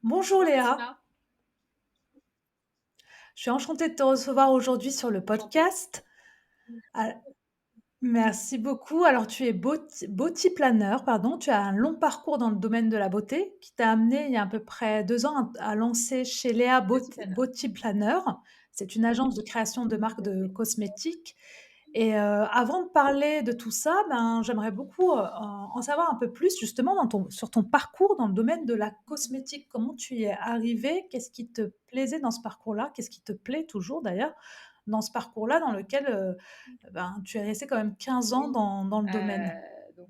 Bonjour Bonjour Léa, Fatima, je suis enchantée de te recevoir aujourd'hui sur le enchantée. podcast. Ah, merci beaucoup. Alors, tu es beauty planner, pardon. Tu as un long parcours dans le domaine de la beauté qui t'a amené il y a à peu près 2 ans à lancer chez Léa Beauty Planner, Beauty Planner. C'est une agence de création de marques tout à de fait. cosmétiques. Et avant de parler de tout ça, ben, j'aimerais beaucoup en savoir un peu plus justement sur ton parcours dans le domaine de la cosmétique. Comment tu y es arrivé? Qu'est-ce qui te plaisait dans ce parcours-là? Qu'est-ce qui te plaît toujours d'ailleurs dans ce parcours-là dans lequel ben, tu es resté quand même 15 ans Oui, dans le domaine? donc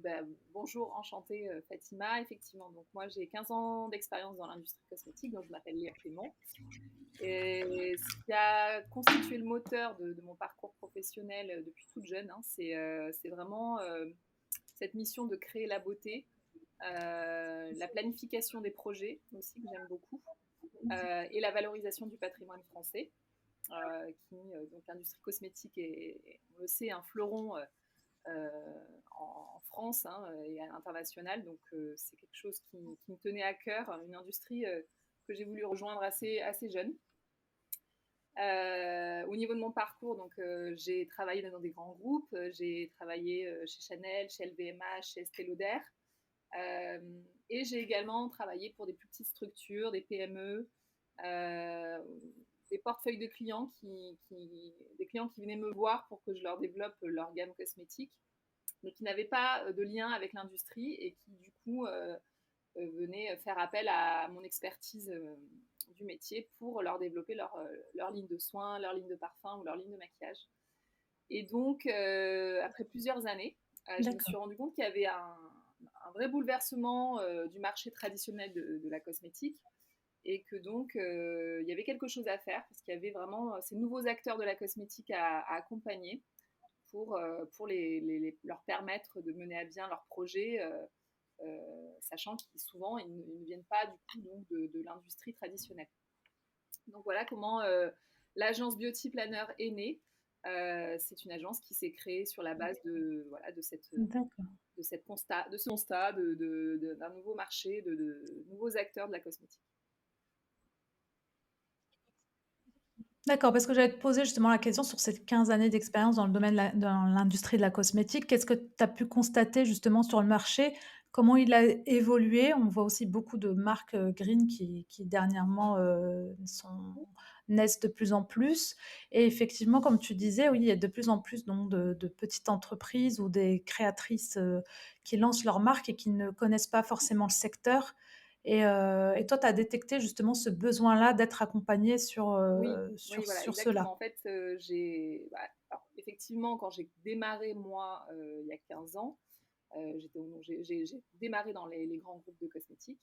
bonjour, enchantée Fatima. Effectivement, donc moi j'ai 15 ans d'expérience dans l'industrie cosmétique, donc je m'appelle Léa Clément. Et ce qui a constitué le moteur de mon parcours professionnel depuis toute jeune, hein, c'est vraiment cette mission de créer la beauté, la planification des projets aussi que j'aime beaucoup, et la valorisation du patrimoine français. Donc l'industrie cosmétique est, on le sait, un fleuron en France, hein, et à l'international. Donc c'est quelque chose qui me tenait à cœur, une industrie que j'ai voulu rejoindre assez jeune. Au niveau de mon parcours, donc j'ai travaillé dans des grands groupes, j'ai travaillé chez Chanel, chez LVMH, chez Estée Lauder, et j'ai également travaillé pour des plus petites structures, des PME, euh, des portefeuilles de clients des clients qui venaient me voir pour que je leur développe leur gamme cosmétique, mais qui n'avaient pas de lien avec l'industrie et qui du coup venaient faire appel à mon expertise du métier pour leur développer leur ligne de soins, leur ligne de parfum ou leur ligne de maquillage. Et donc, après plusieurs années, je me suis D'accord. rendu compte qu'il y avait un vrai bouleversement du marché traditionnel de la cosmétique et que donc il y avait quelque chose à faire parce qu'il y avait vraiment ces nouveaux acteurs de la cosmétique à accompagner pour leur permettre de mener à bien leurs projets, sachant qu'ils souvent ils ne viennent pas du coup donc de l'industrie traditionnelle. Donc voilà comment l'agence Beauty Planner est née. C'est une agence qui s'est créée sur la base de, voilà, D'accord. de ce constat d'un nouveau marché, de nouveaux acteurs de la cosmétique. D'accord, parce que j'allais te poser justement la question sur ces 15 années d'expérience dans le domaine dans l'industrie de la cosmétique. Qu'est-ce que tu as pu constater justement sur le marché? Comment il a évolué? On voit aussi beaucoup de marques green qui dernièrement naissent de plus en plus. Et effectivement, comme tu disais, oui, il y a de plus en plus donc, de petites entreprises ou des créatrices qui lancent leur marque et qui ne connaissent pas forcément le secteur. Et toi, tu as détecté justement ce besoin-là d'être accompagné Oui, oui, voilà, sur exactement. cela? En fait, alors, effectivement, quand j'ai démarré, moi, il y a 15 ans, j'ai démarré dans les grands groupes de cosmétiques.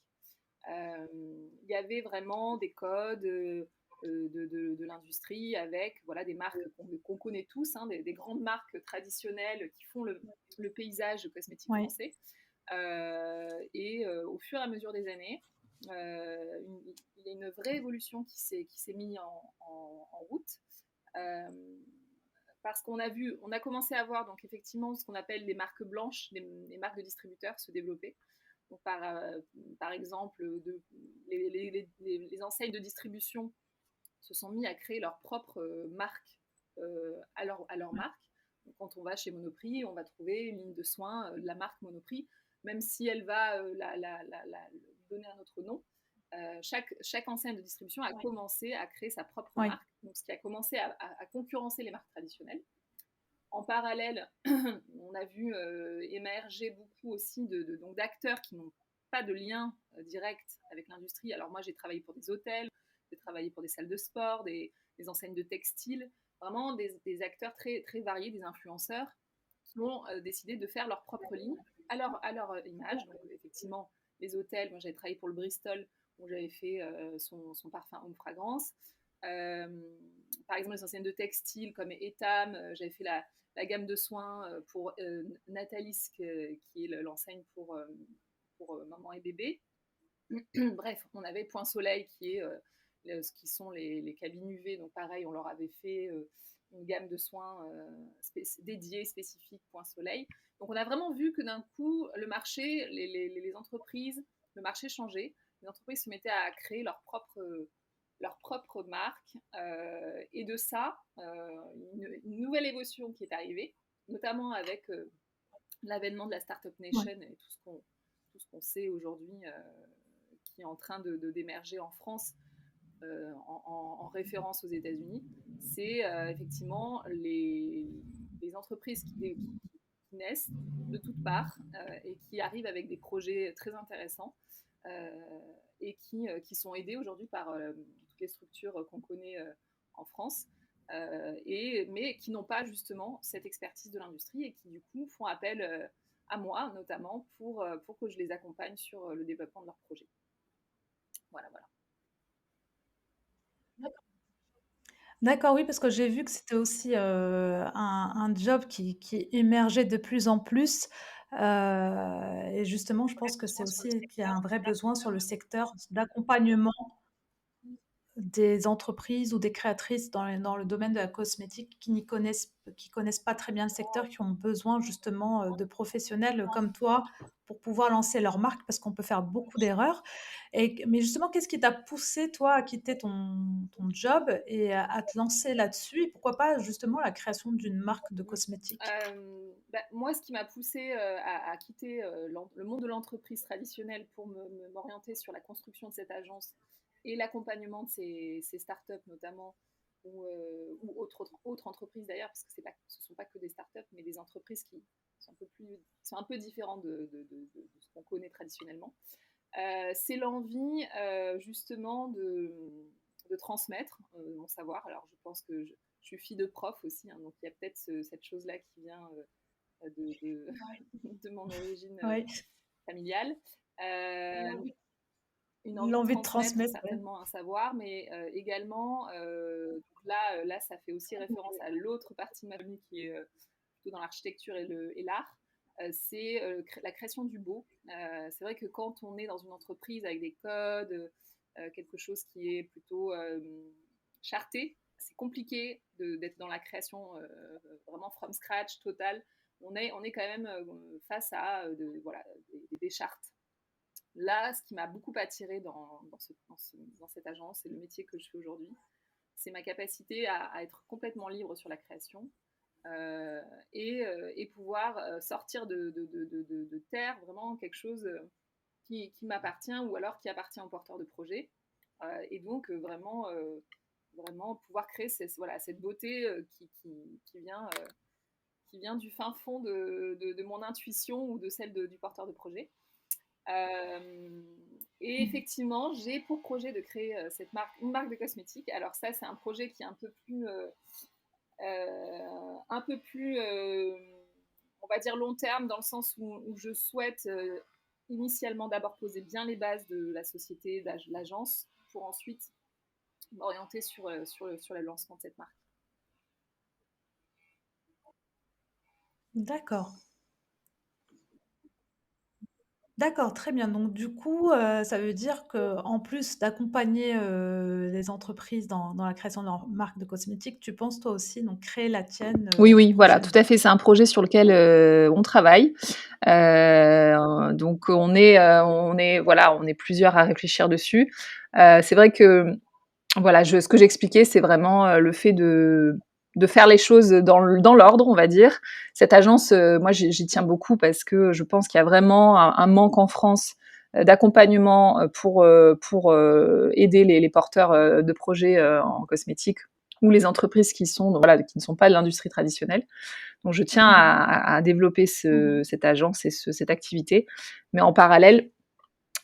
Il y avait vraiment des codes de l'industrie avec voilà, des marques qu'on connaît tous, hein, des grandes marques traditionnelles qui font le paysage cosmétique Oui, français. Et au fur et à mesure des années, il y a une vraie évolution qui s'est mise en route. Euh, Parce qu'on a vu, on a commencé à voir donc effectivement ce qu'on appelle les marques blanches, les marques de distributeurs se développer. Donc par exemple, les enseignes de distribution se sont mis à créer leur propre marque à leur marque. Donc, quand on va chez Monoprix, on va trouver une ligne de soins de la marque Monoprix, même si elle va donner un autre nom. Chaque enseigne de distribution a commencé à créer sa propre oui, marque, donc ce qui a commencé à concurrencer les marques traditionnelles. En parallèle, on a vu émerger beaucoup aussi donc d'acteurs qui n'ont pas de lien direct avec l'industrie. Alors moi, j'ai travaillé pour des hôtels, j'ai travaillé pour des salles de sport, des enseignes de textiles, vraiment des acteurs très variés, des influenceurs qui ont décidé de faire leur propre ligne à leur image. Donc effectivement, les hôtels, moi j'avais travaillé pour le Bristol, où j'avais fait son parfum Homme Fragrance. Euh, Par exemple, les enseignes de textiles comme Etam, j'avais fait la gamme de soins pour Nathalie, qui est l'enseigne pour maman et bébé. Bref, on avait Point Soleil qui est ce qui sont les cabines UV. Donc pareil, on leur avait fait une gamme de soins dédiée, spécifique Point Soleil. Donc on a vraiment vu que d'un coup, le marché, les entreprises, le marché changeait. les entreprises se mettaient à créer leur propre marque. Et de ça, une nouvelle évolution qui est arrivée, notamment avec l'avènement de la Startup Ouais. Nation et tout ce qu'on sait aujourd'hui qui est en train d'émerger en France en référence aux États-Unis, c'est effectivement les entreprises qui naissent de toutes parts et qui arrivent avec des projets très intéressants et qui sont aidés aujourd'hui par toutes les structures qu'on connaît en France. Mais qui n'ont pas justement cette expertise de l'industrie et qui du coup font appel à moi notamment pour que je les accompagne sur le développement de leurs projets. Voilà, voilà. D'accord, oui, parce que j'ai vu que c'était aussi, un job qui émergeait de plus en plus, et justement, je pense que c'est aussi qu'il y a un vrai besoin sur le secteur d'accompagnement des entreprises ou des créatrices dans le domaine de la cosmétique qui connaissent pas très bien le secteur, qui ont besoin justement, de professionnels comme toi pour pouvoir lancer leur marque parce qu'on peut faire beaucoup d'erreurs mais justement, qu'est-ce qui t'a poussé toi à quitter ton job et à te lancer là-dessus et pourquoi pas justement la création d'une marque de cosmétiques? Moi, ce qui m'a poussée à quitter le monde de l'entreprise traditionnelle pour m'orienter sur la construction de cette agence et l'accompagnement de ces startups notamment, ou autres entreprises d'ailleurs, parce que ce ne sont pas que des startups, mais des entreprises qui sont un peu différentes de ce qu'on connaît traditionnellement. C'est l'envie justement de transmettre mon savoir. Alors je pense que je suis fille de prof aussi, hein, donc il y a peut-être cette chose-là qui vient de mon origine Oui, familiale. Euh, une envie de l'envie de transmettre transmettre, ouais. certainement un savoir, mais également, donc là, ça fait aussi référence à l'autre partie de ma famille qui est plutôt dans l'architecture et l'art. C'est la création du beau. C'est vrai que quand on est dans une entreprise avec des codes, quelque chose qui est plutôt charté, c'est compliqué d'être dans la création vraiment from scratch, totale. On est quand même face à voilà, des chartes. Là, ce qui m'a beaucoup attiré dans cette agence et le métier que je fais aujourd'hui, c'est ma capacité à être complètement libre sur la création et pouvoir sortir de terre vraiment quelque chose qui m'appartient ou alors qui appartient aux porteurs de projet. Et donc vraiment pouvoir créer voilà, cette beauté qui vient du fin fond de mon intuition ou de celle du porteur de projet. Euh, et effectivement, j'ai pour projet de créer une marque de cosmétiques. Alors ça, c'est un projet qui est un peu plus on va dire long terme, dans le sens où je souhaite initialement d'abord poser bien les bases de la société, de l'agence, pour ensuite m'orienter sur le lancement de cette marque. D'accord. D'accord, très bien. Donc du coup, ça veut dire qu'en plus d'accompagner, les entreprises dans la création de leur marque de cosmétiques, tu penses toi aussi donc créer la tienne, Oui, oui, voilà, tout prochainement? à fait. C'est un projet sur lequel on travaille. Donc voilà, on est plusieurs à réfléchir dessus. C'est vrai que voilà, ce que j'expliquais, c'est vraiment le fait de faire les choses dans l'ordre, on va dire. Cette agence, moi, j'y tiens beaucoup parce que je pense qu'il y a vraiment un manque en France d'accompagnement pour aider les porteurs de projets en cosmétique ou les entreprises voilà, qui ne sont pas de l'industrie traditionnelle. Donc, je tiens à développer cette agence et cette activité. Mais en parallèle,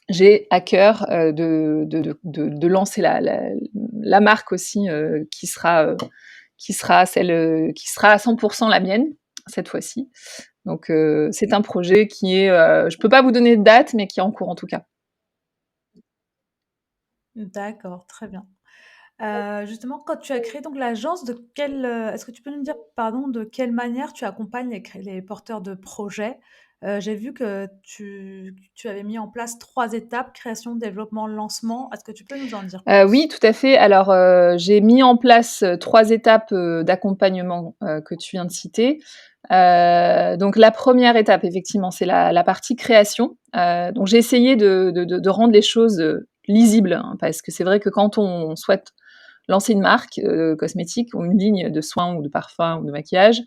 j'ai à cœur de lancer la marque aussi qui sera celle qui sera à 100% la mienne cette fois-ci. Donc c'est un projet qui est, je peux pas vous donner de date, mais qui est en cours en tout cas. D'accord, très bien. Justement, quand tu as créé donc l'agence, est-ce que tu peux nous dire, pardon, de quelle manière tu accompagnes les porteurs de projets? J'ai vu que tu avais mis en place 3 étapes: création, développement, lancement. Est-ce que tu peux nous en dire Oui, plus? tout à fait. Alors, j'ai mis en place, 3 étapes, d'accompagnement, que tu viens de citer. Donc la première étape, effectivement, c'est la partie création. Donc j'ai essayé de rendre les choses, lisibles, hein, parce que c'est vrai que quand on souhaite lancer une marque, cosmétique ou une ligne de soins ou de parfums ou de maquillage,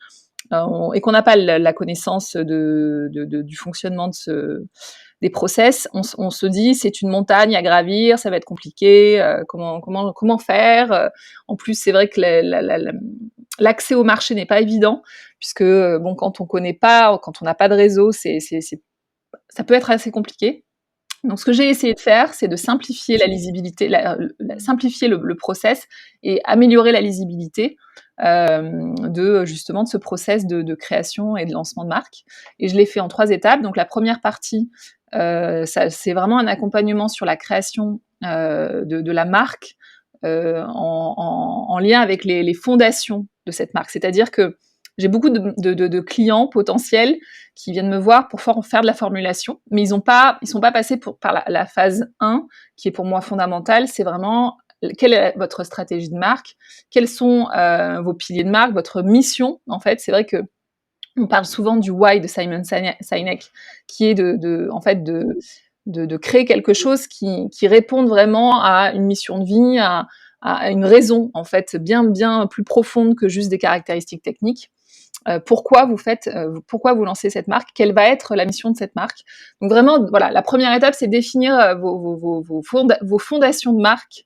et qu'on n'a pas la connaissance du fonctionnement des process, on se dit c'est une montagne à gravir, ça va être compliqué, comment faire En plus, c'est vrai que l'accès au marché n'est pas évident, puisque bon, quand on connaît pas, quand on n'a pas de réseau, ça peut être assez compliqué. Donc, ce que j'ai essayé de faire, c'est de simplifier la lisibilité, simplifier le process et améliorer la lisibilité justement de ce process de création et de lancement de marque. Et je l'ai fait en 3 étapes. Donc, la première partie, c'est vraiment un accompagnement sur la création de la marque en lien avec les fondations de cette marque. C'est-à-dire que j'ai beaucoup de clients potentiels qui viennent me voir pour faire de la formulation, mais ils sont pas passés par la phase 1, qui est pour moi fondamentale. C'est vraiment quelle est votre stratégie de marque, quels sont vos piliers de marque, votre mission. En fait, c'est vrai que on parle souvent du why de Simon Sinek, qui est en fait de créer quelque chose qui réponde vraiment à une mission de vie, à une raison en fait bien plus profonde que juste des caractéristiques techniques. Pourquoi vous lancez cette marque, quelle va être la mission de cette marque. Donc vraiment, voilà, la première étape, c'est définir vos fondations de marque.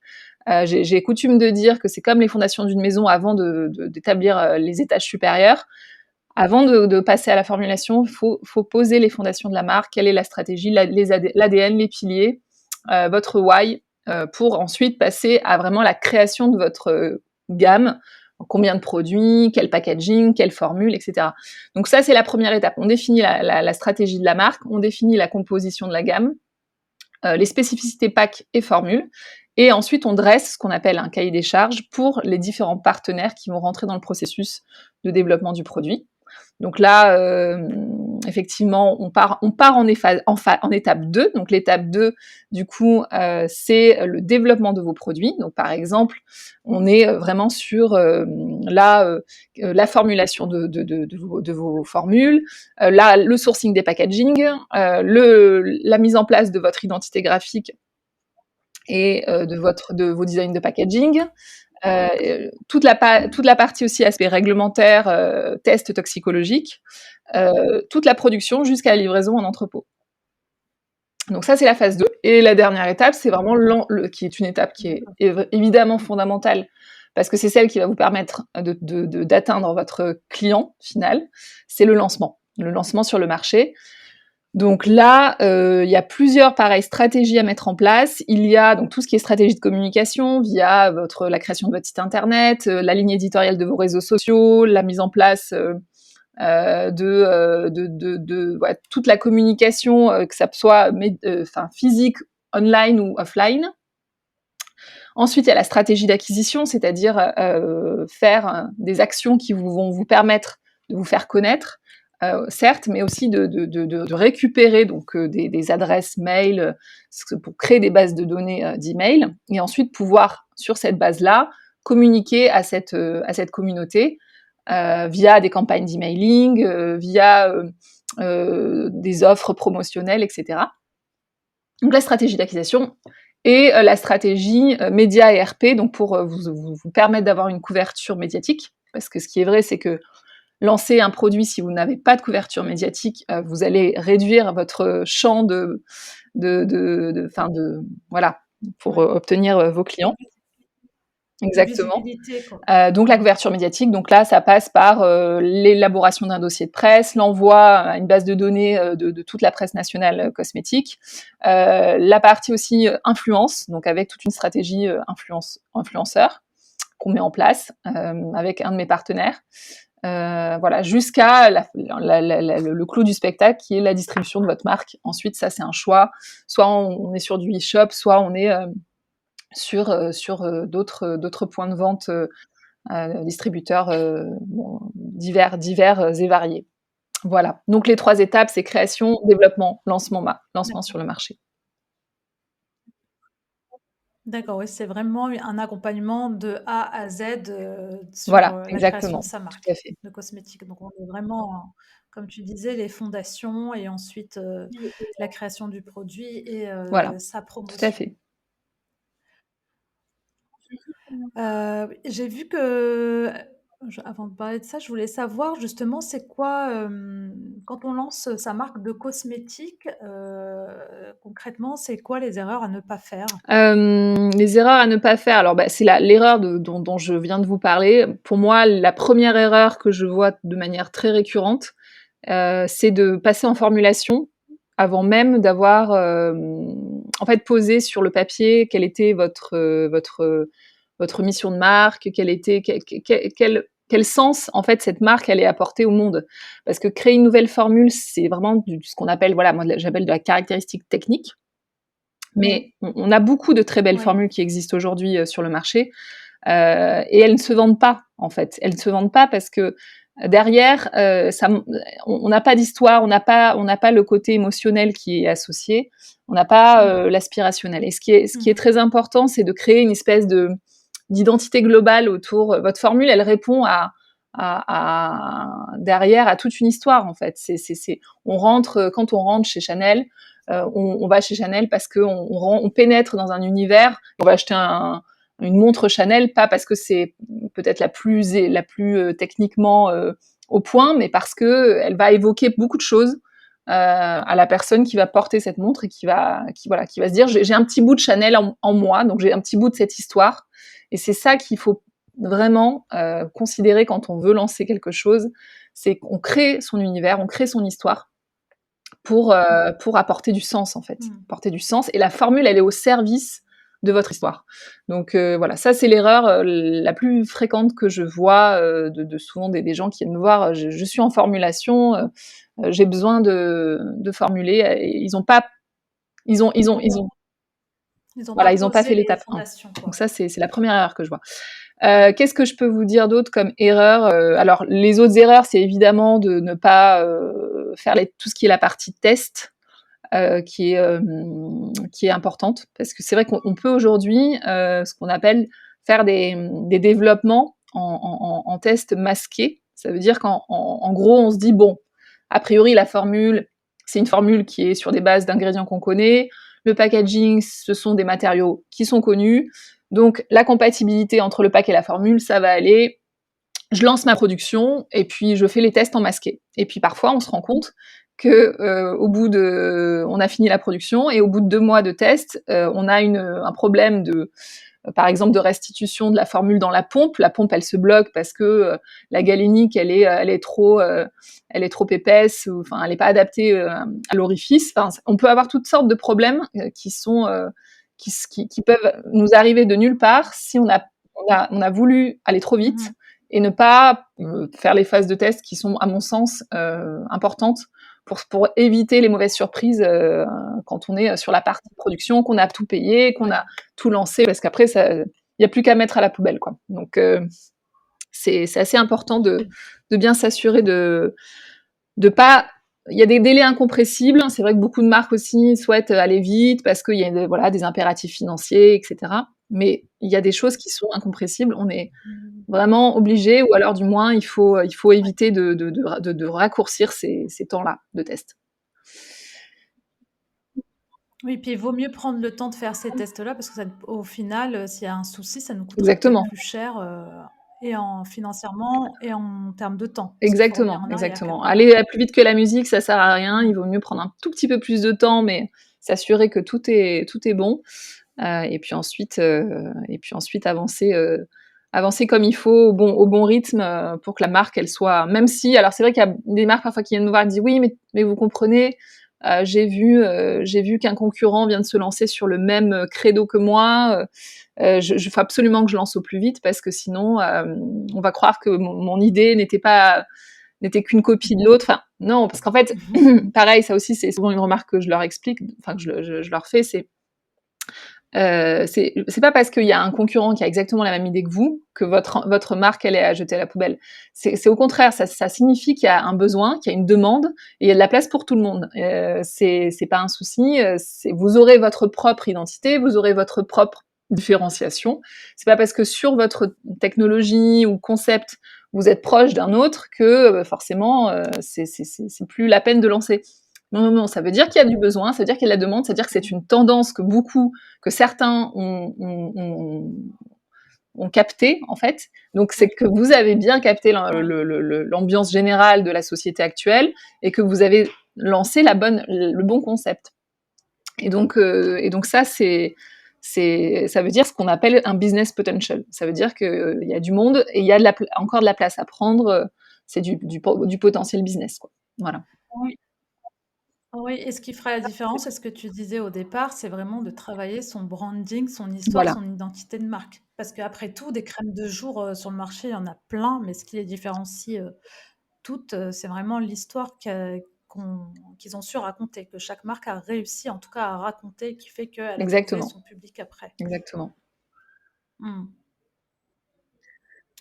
J'ai coutume de dire que c'est comme les fondations d'une maison avant d'établir les étages supérieurs. Avant de passer à la formulation, faut poser les fondations de la marque, quelle est la stratégie, l'ADN, les piliers, votre why, pour ensuite passer à vraiment la création de votre gamme. Combien de produits, quel packaging, quelle formule, etc. Donc ça, c'est la première étape. On définit la stratégie de la marque, on définit la composition de la gamme, les spécificités pack et formules, et ensuite on dresse ce qu'on appelle un cahier des charges pour les différents partenaires qui vont rentrer dans le processus de développement du produit. Donc là, effectivement, on part en étape 2. Donc l'étape 2, du coup, c'est le développement de vos produits. Donc par exemple, on est vraiment sur la formulation de vos formules, le sourcing des packaging, la mise en place de votre identité graphique et de vos designs de packaging, toute la partie aussi aspect réglementaire, tests toxicologiques, toute la production jusqu'à la livraison en entrepôt. Donc ça, c'est la phase 2. Et la dernière étape, c'est vraiment qui est une étape qui est évidemment fondamentale, parce que c'est celle qui va vous permettre d'atteindre votre client final, c'est le lancement. Le lancement sur le marché. Donc là, il y a plusieurs stratégies à mettre en place. Il y a donc tout ce qui est stratégie de communication via la création de votre site internet, la ligne éditoriale de vos réseaux sociaux, la mise en place toute la communication, que ça soit physique, online ou offline. Ensuite, il y a la stratégie d'acquisition, c'est-à-dire faire des actions qui vont vous permettre de vous faire connaître, certes, mais aussi de récupérer donc des adresses mail pour créer des bases de données d'email, et ensuite pouvoir, sur cette base-là, communiquer à cette communauté via des campagnes d'emailing, via des offres promotionnelles, etc. Donc la stratégie d'acquisition et la stratégie média et RP, donc pour vous permettre d'avoir une couverture médiatique, parce que ce qui est vrai, c'est que lancer un produit, si vous n'avez pas de couverture médiatique, vous allez réduire votre champ voilà, pour Ouais. obtenir vos clients. De Exactement. visibilité, quoi. Donc la couverture médiatique, donc là, ça passe par l'élaboration d'un dossier de presse, l'envoi à une base de données de toute la presse nationale cosmétique, la partie aussi influence, donc avec toute une stratégie influenceur qu'on met en place avec un de mes partenaires. Voilà, jusqu'à le clou du spectacle qui est la distribution de votre marque. Ensuite, ça, c'est un choix. Soit on est sur du e-shop, soit on est sur d'autres points de vente distributeurs divers et variés. Voilà. Donc les 3 étapes, c'est création, développement, lancement sur le marché. D'accord, oui, c'est vraiment un accompagnement de A à Z, sur, Voilà, la création de exactement, sa tout à marque fait. de cosmétiques. Donc on est vraiment, comme tu disais, les fondations et ensuite, la création du produit et Voilà, sa tout à promotion. fait. J'ai vu que, avant de parler de ça, je voulais savoir justement c'est quoi, quand on lance sa marque de cosmétiques, concrètement, c'est quoi les erreurs à ne pas faire? Les erreurs à ne pas faire, alors, bah, c'est l'erreur dont je viens de vous parler. Pour moi, la première erreur que je vois de manière très récurrente, c'est de passer en formulation avant même d'avoir, en fait, posé sur le papier quelle était votre mission de marque, quel sens, en fait, cette marque allait apporter au monde. Parce que créer une nouvelle formule, c'est vraiment ce qu'on appelle, voilà, moi, j'appelle de la caractéristique technique. Mais on a beaucoup de très belles Oui. formules qui existent aujourd'hui, sur le marché, et elles ne se vendent pas, en fait. Elles ne se vendent pas parce que derrière, on n'a pas d'histoire, on n'a pas le côté émotionnel qui est associé, on n'a pas, l'aspirationnel. Et ce qui est Mmh. très important, c'est de créer une espèce d'identité globale autour. Votre formule, elle répond derrière à toute une histoire, en fait. Quand on rentre chez Chanel, on va chez Chanel parce qu'on pénètre dans un univers. On va acheter une montre Chanel, pas parce que c'est peut-être la plus techniquement au point, mais parce que elle va évoquer beaucoup de choses à la personne qui va porter cette montre et qui va se dire j'ai un petit bout de Chanel en moi, donc j'ai un petit bout de cette histoire. Et c'est ça qu'il faut vraiment considérer quand on veut lancer quelque chose, c'est qu'on crée son univers, on crée son histoire pour apporter du sens, en fait. Mmh. Apporter du sens. Et la formule, elle est au service de votre histoire. Donc voilà, ça c'est l'erreur la plus fréquente que je vois de souvent des gens qui viennent me voir. Je suis en formulation, j'ai besoin de formuler. Et Ils ont pas voilà, ils ont pas posé fait les l'étape 1. fondations, Donc quoi. ça, c'est la première erreur que je vois. Qu'est-ce que je peux vous dire d'autre comme erreur? Alors les autres erreurs, c'est évidemment de ne pas faire tout ce qui est la partie test, qui est importante. Parce que c'est vrai qu'on peut aujourd'hui, ce qu'on appelle faire des développements en test masqué. Ça veut dire qu'en gros, on se dit, bon, a priori, la formule, c'est une formule qui est sur des bases d'ingrédients qu'on connaît. Le packaging, ce sont des matériaux qui sont connus. Donc, la compatibilité entre le pack et la formule, ça va aller. Je lance ma production et puis je fais les tests en masqué. Et puis parfois, on se rend compte que on a fini la production et au bout de 2 mois de tests, on a un problème par exemple, de restitution de la formule dans la pompe. La pompe, elle se bloque parce que la galénique, elle est trop épaisse, ou enfin, elle n'est pas adaptée à l'orifice. Enfin, on peut avoir toutes sortes de problèmes qui peuvent nous arriver de nulle part si on a voulu aller trop vite Mmh. et ne pas faire les phases de test qui sont, à mon sens, importantes pour éviter les mauvaises surprises quand on est sur la partie production, qu'on a tout payé, qu'on a Ouais. tout lancé, parce qu'après, il n'y a plus qu'à mettre à la poubelle, quoi. Donc, c'est assez important de bien s'assurer de pas. Il y a des délais incompressibles. C'est vrai que beaucoup de marques aussi souhaitent aller vite parce qu'il y a voilà, des impératifs financiers, etc. Mais il y a des choses qui sont incompressibles. On est Mmh. vraiment obligé, ou alors du moins, il faut Ouais. éviter de raccourcir ces temps-là de test. Oui, puis il vaut mieux prendre le temps de faire ces tests-là parce que ça au final, s'il y a un souci, ça nous coûtera peut-être Exactement. plus cher, et en financièrement et en termes de temps, parce qu'il faut revenir Exactement, en arrière exactement. quelque part. Aller plus vite que la musique, ça sert à rien. Mmh. Il vaut mieux prendre un tout petit peu plus de temps, mais s'assurer que tout est bon. Et puis ensuite avancer comme il faut au bon rythme pour que la marque elle soit. Même si, alors c'est vrai qu'il y a des marques parfois qui viennent me voir et disent oui, mais vous comprenez, j'ai vu qu'un concurrent vient de se lancer sur le même credo que moi. Je faut absolument que je lance au plus vite parce que sinon on va croire que mon idée n'était qu'une copie de l'autre. Enfin, non, parce qu'en fait, pareil, ça aussi, c'est souvent une remarque que je leur explique, enfin, que je leur fais, c'est C'est pas parce qu'il y a un concurrent qui a exactement la même idée que vous que votre marque elle est à jeter à la poubelle. C'est au contraire, ça signifie qu'il y a un besoin, qu'il y a une demande et il y a de la place pour tout le monde. C'est pas un souci. Vous aurez votre propre identité, vous aurez votre propre différenciation. C'est pas parce que sur votre technologie ou concept vous êtes proche d'un autre que forcément c'est plus la peine de lancer. Non, non, non, ça veut dire qu'il y a du besoin, ça veut dire qu'il y a de la demande, ça veut dire que c'est une tendance que certains ont capté, en fait. Donc, c'est que vous avez bien capté Oui. l'ambiance générale de la société actuelle et que vous avez lancé le bon concept. Et donc ça, ça veut dire ce qu'on appelle un business potential. Ça veut dire qu'il y a du monde et il y a encore de la place à prendre. C'est du potentiel business, quoi. Voilà. Oui. Oui, et ce qui fera la différence, c'est ce que tu disais au départ, c'est vraiment de travailler son branding, son histoire, Voilà. son identité de marque. Parce qu'après tout, des crèmes de jour, sur le marché, il y en a plein, mais ce qui les différencie, toutes, c'est vraiment l'histoire qu'ils ont su raconter, que chaque marque a réussi en tout cas à raconter, qui fait qu'elle a trouvé Exactement. son public après. Exactement. Mmh.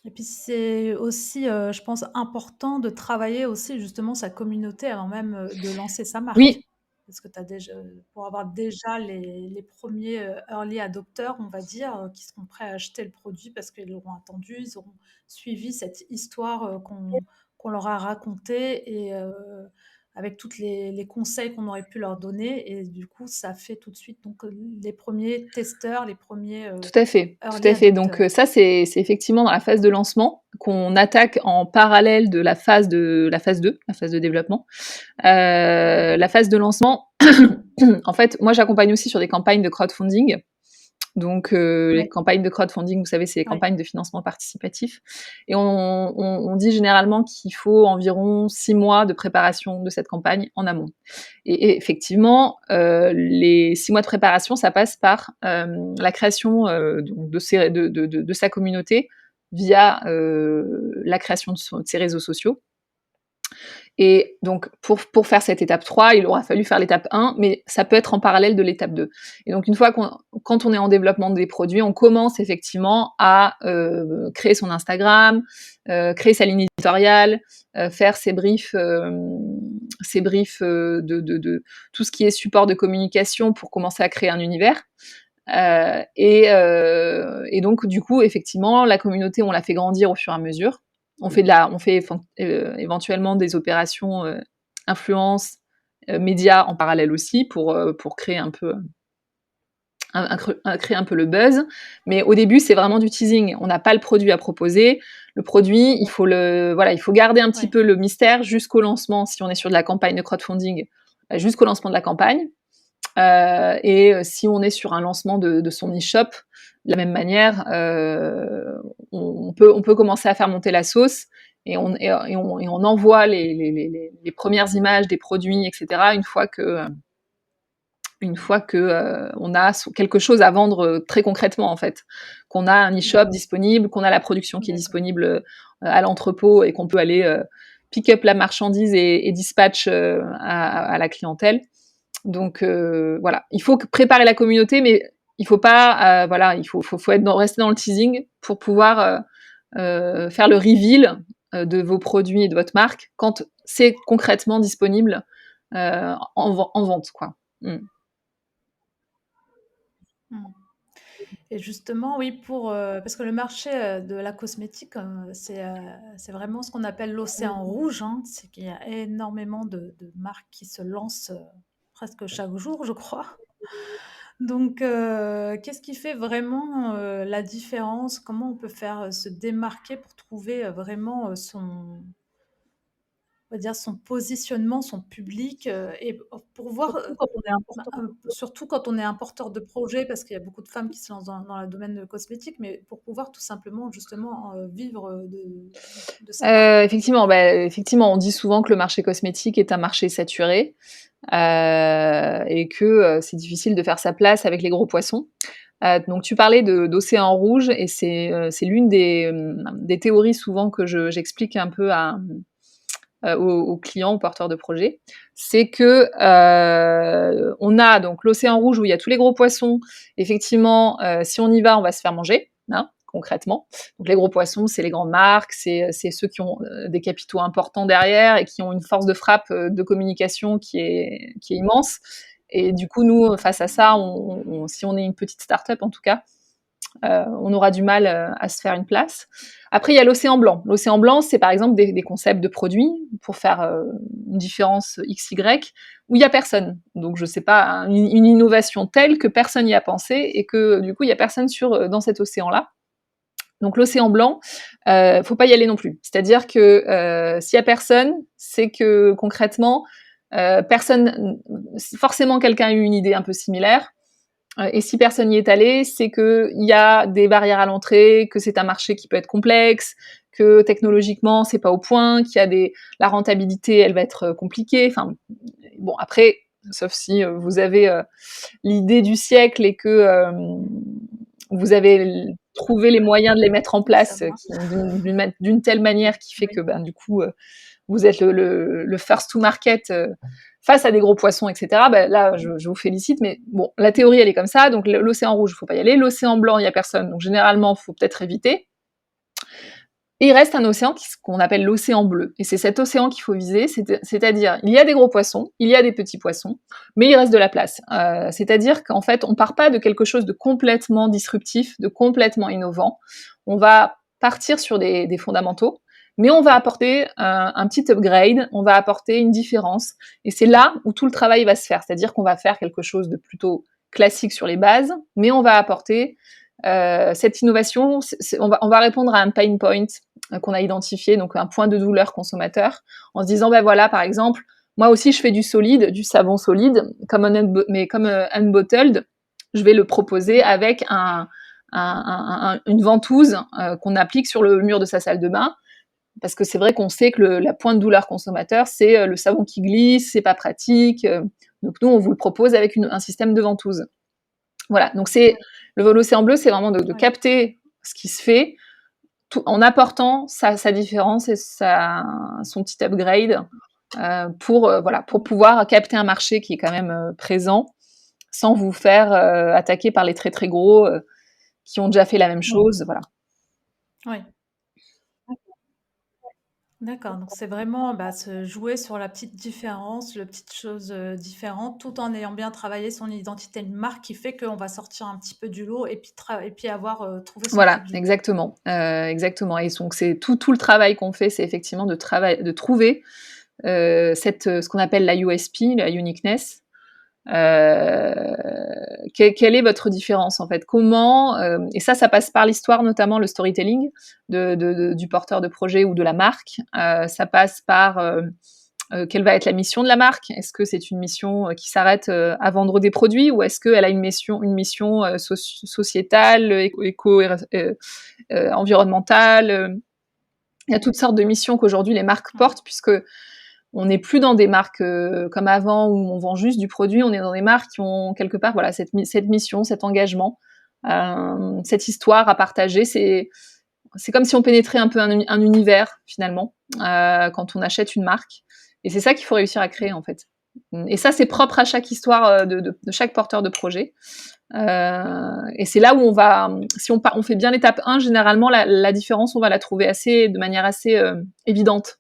Et puis c'est aussi, je pense important de travailler aussi justement sa communauté avant même, de lancer sa Oui, marque. Parce que tu as déjà pour avoir déjà les 1ers, early adopters, on va dire, qui seront prêts à acheter le produit parce qu'ils l'auront attendu, ils auront suivi cette histoire, qu'on leur a racontée et avec toutes les conseils qu'on aurait pu leur donner et du coup, ça fait tout de suite donc, les premiers testeurs, les premiers tout à fait, tout early à fait. Donc adopters. ça, c'est effectivement dans la phase de lancement qu'on attaque en parallèle de la phase de développement. La phase de lancement, en fait, moi j'accompagne aussi sur des campagnes de crowdfunding. Donc, les Oui, campagnes de crowdfunding, vous savez, c'est les oui. campagnes de financement participatif. Et on dit généralement qu'il faut environ 6 mois de préparation de cette campagne en amont. Et effectivement, les 6 mois de préparation, ça passe par la création de sa communauté via la création de ses réseaux sociaux. Et donc, pour faire cette étape 3, il aura fallu faire l'étape 1, mais ça peut être en parallèle de l'étape 2. Et donc, quand on est en développement des produits, on commence effectivement à créer son Instagram, créer sa ligne éditoriale, faire ses briefs de tout ce qui est support de communication pour commencer à créer un univers. Et donc, du coup, effectivement, la communauté, on la fait grandir au fur et à mesure. On fait éventuellement des opérations influence, médias en parallèle aussi pour créer un peu créer un peu le buzz. Mais au début, c'est vraiment du teasing. On n'a pas le produit à proposer. Le produit, il faut garder un petit Oui. peu le mystère jusqu'au lancement. Si on est sur de la campagne de crowdfunding, jusqu'au lancement de la campagne. Si on est sur un lancement de son e-shop, de la même manière, on peut commencer à faire monter la sauce et on envoie les premières images des produits, etc. Une fois que on a quelque chose à vendre très concrètement en fait, qu'on a un e-shop D'accord, disponible, qu'on a la production qui est d'accord. disponible à l'entrepôt et qu'on peut aller pick up la marchandise et dispatch à la clientèle. Donc voilà, il faut préparer la communauté, mais il faut pas, voilà, rester dans le teasing pour pouvoir faire le reveal de vos produits et de votre marque quand c'est concrètement disponible en vente, quoi. Mm. Mmh. Et justement, oui, parce que le marché, de la cosmétique, c'est vraiment ce qu'on appelle l'océan rouge, hein. C'est qu'il y a énormément de marques qui se lancent, presque chaque jour, je crois. Donc, qu'est-ce qui fait vraiment, la différence? Comment on peut faire, se démarquer pour trouver, vraiment, on va dire son positionnement, son public, et pour voir, Surtout quand on est bah, important. surtout quand on est un porteur de projet, parce qu'il y a beaucoup de femmes qui se lancent dans le domaine de cosmétique, mais pour pouvoir tout simplement justement, vivre, de sa marque. Effectivement, on dit souvent que le marché cosmétique est un marché saturé, et que, c'est difficile de faire sa place avec les gros poissons. Donc tu parlais d'océan rouge et c'est l'une des théories souvent que j'explique un peu aux clients, aux porteurs de projets, c'est que on a donc l'océan rouge où il y a tous les gros poissons. Effectivement, si on y va, on va se faire manger, hein, concrètement. Donc les gros poissons, c'est les grandes marques, c'est ceux qui ont des capitaux importants derrière et qui ont une force de frappe de communication qui est immense. Et du coup, nous, face à ça, si on est une petite start-up en tout cas, on aura du mal à se faire une place. Après, il y a l'océan blanc. L'océan blanc, c'est par exemple des concepts de produits pour faire une différence XY où il n'y a personne. Donc, je sais pas, une innovation telle que personne n'y a pensé et que du coup, il n'y a personne dans cet océan-là. Donc l'océan blanc, faut pas y aller non plus. C'est-à-dire que s'il y a personne, c'est que concrètement, personne, forcément quelqu'un a eu une idée un peu similaire. Et si personne n'y est allé, c'est qu'il y a des barrières à l'entrée, que c'est un marché qui peut être complexe, que technologiquement c'est pas au point, la rentabilité elle va être compliquée. Enfin bon après, sauf si vous avez l'idée du siècle et que vous avez trouvé les moyens de les mettre en Ça place marche. d'une telle manière qui fait Oui. que ben, du coup vous êtes le first to market face à des gros poissons, etc. Ben, là, je vous félicite, mais bon, la théorie, elle est comme ça. Donc, l'océan rouge, il faut pas y aller. L'océan blanc, il y a personne. Donc, généralement, il faut peut-être éviter. Et il reste un océan qu'on appelle l'océan bleu. Et c'est cet océan qu'il faut viser, c'est-à-dire, il y a des gros poissons, il y a des petits poissons, mais il reste de la place. C'est-à-dire qu'en fait, on part pas de quelque chose de complètement disruptif, de complètement innovant. On va partir sur des fondamentaux, mais on va apporter un petit upgrade, on va apporter une différence. Et c'est là où tout le travail va se faire. C'est-à-dire qu'on va faire quelque chose de plutôt classique sur les bases, mais on va apporter cette innovation, on va répondre à un pain point qu'on a identifié, donc un point de douleur consommateur, en se disant, ben voilà, par exemple, moi aussi je fais du solide, du savon solide, mais comme unbottled, je vais le proposer avec une ventouse qu'on applique sur le mur de sa salle de bain, parce que c'est vrai qu'on sait que la pointe de douleur consommateur, c'est le savon qui glisse, c'est pas pratique. Donc nous, on vous le propose avec un système de ventouse. Voilà, donc c'est l'océan bleu, c'est vraiment de capter ce qui se fait en apportant sa différence et son petit upgrade pour pouvoir capter un marché qui est quand même présent sans vous faire attaquer par les très très gros qui ont déjà fait la même chose. Voilà. Oui. D'accord, donc c'est vraiment, bah, se jouer sur la petite différence, la petite chose, différente, tout en ayant bien travaillé son identité de marque qui fait qu'on va sortir un petit peu du lot et puis avoir, trouvé son Voilà, public. exactement, exactement. Et donc c'est tout le travail qu'on fait, c'est effectivement de trouver ce qu'on appelle la USP, la uniqueness. Quelle est votre différence en fait? Comment et ça passe par l'histoire, notamment le storytelling du porteur de projet ou de la marque. Ça passe par quelle va être la mission de la marque? Est-ce que c'est une mission qui s'arrête à vendre des produits ou est-ce qu'elle a une mission sociétale, environnementale? Il y a toutes sortes de missions qu'aujourd'hui les marques Ouais. portent puisque on n'est plus dans des marques comme avant où on vend juste du produit, on est dans des marques qui ont quelque part voilà cette mission, cet engagement, cette histoire à partager. C'est comme si on pénétrait un peu un univers finalement quand on achète une marque. Et c'est ça qu'il faut réussir à créer en fait. Et ça, c'est propre à chaque histoire de chaque porteur de projet. Et c'est là où si on fait bien l'étape 1, généralement la différence, on va la trouver de manière assez évidente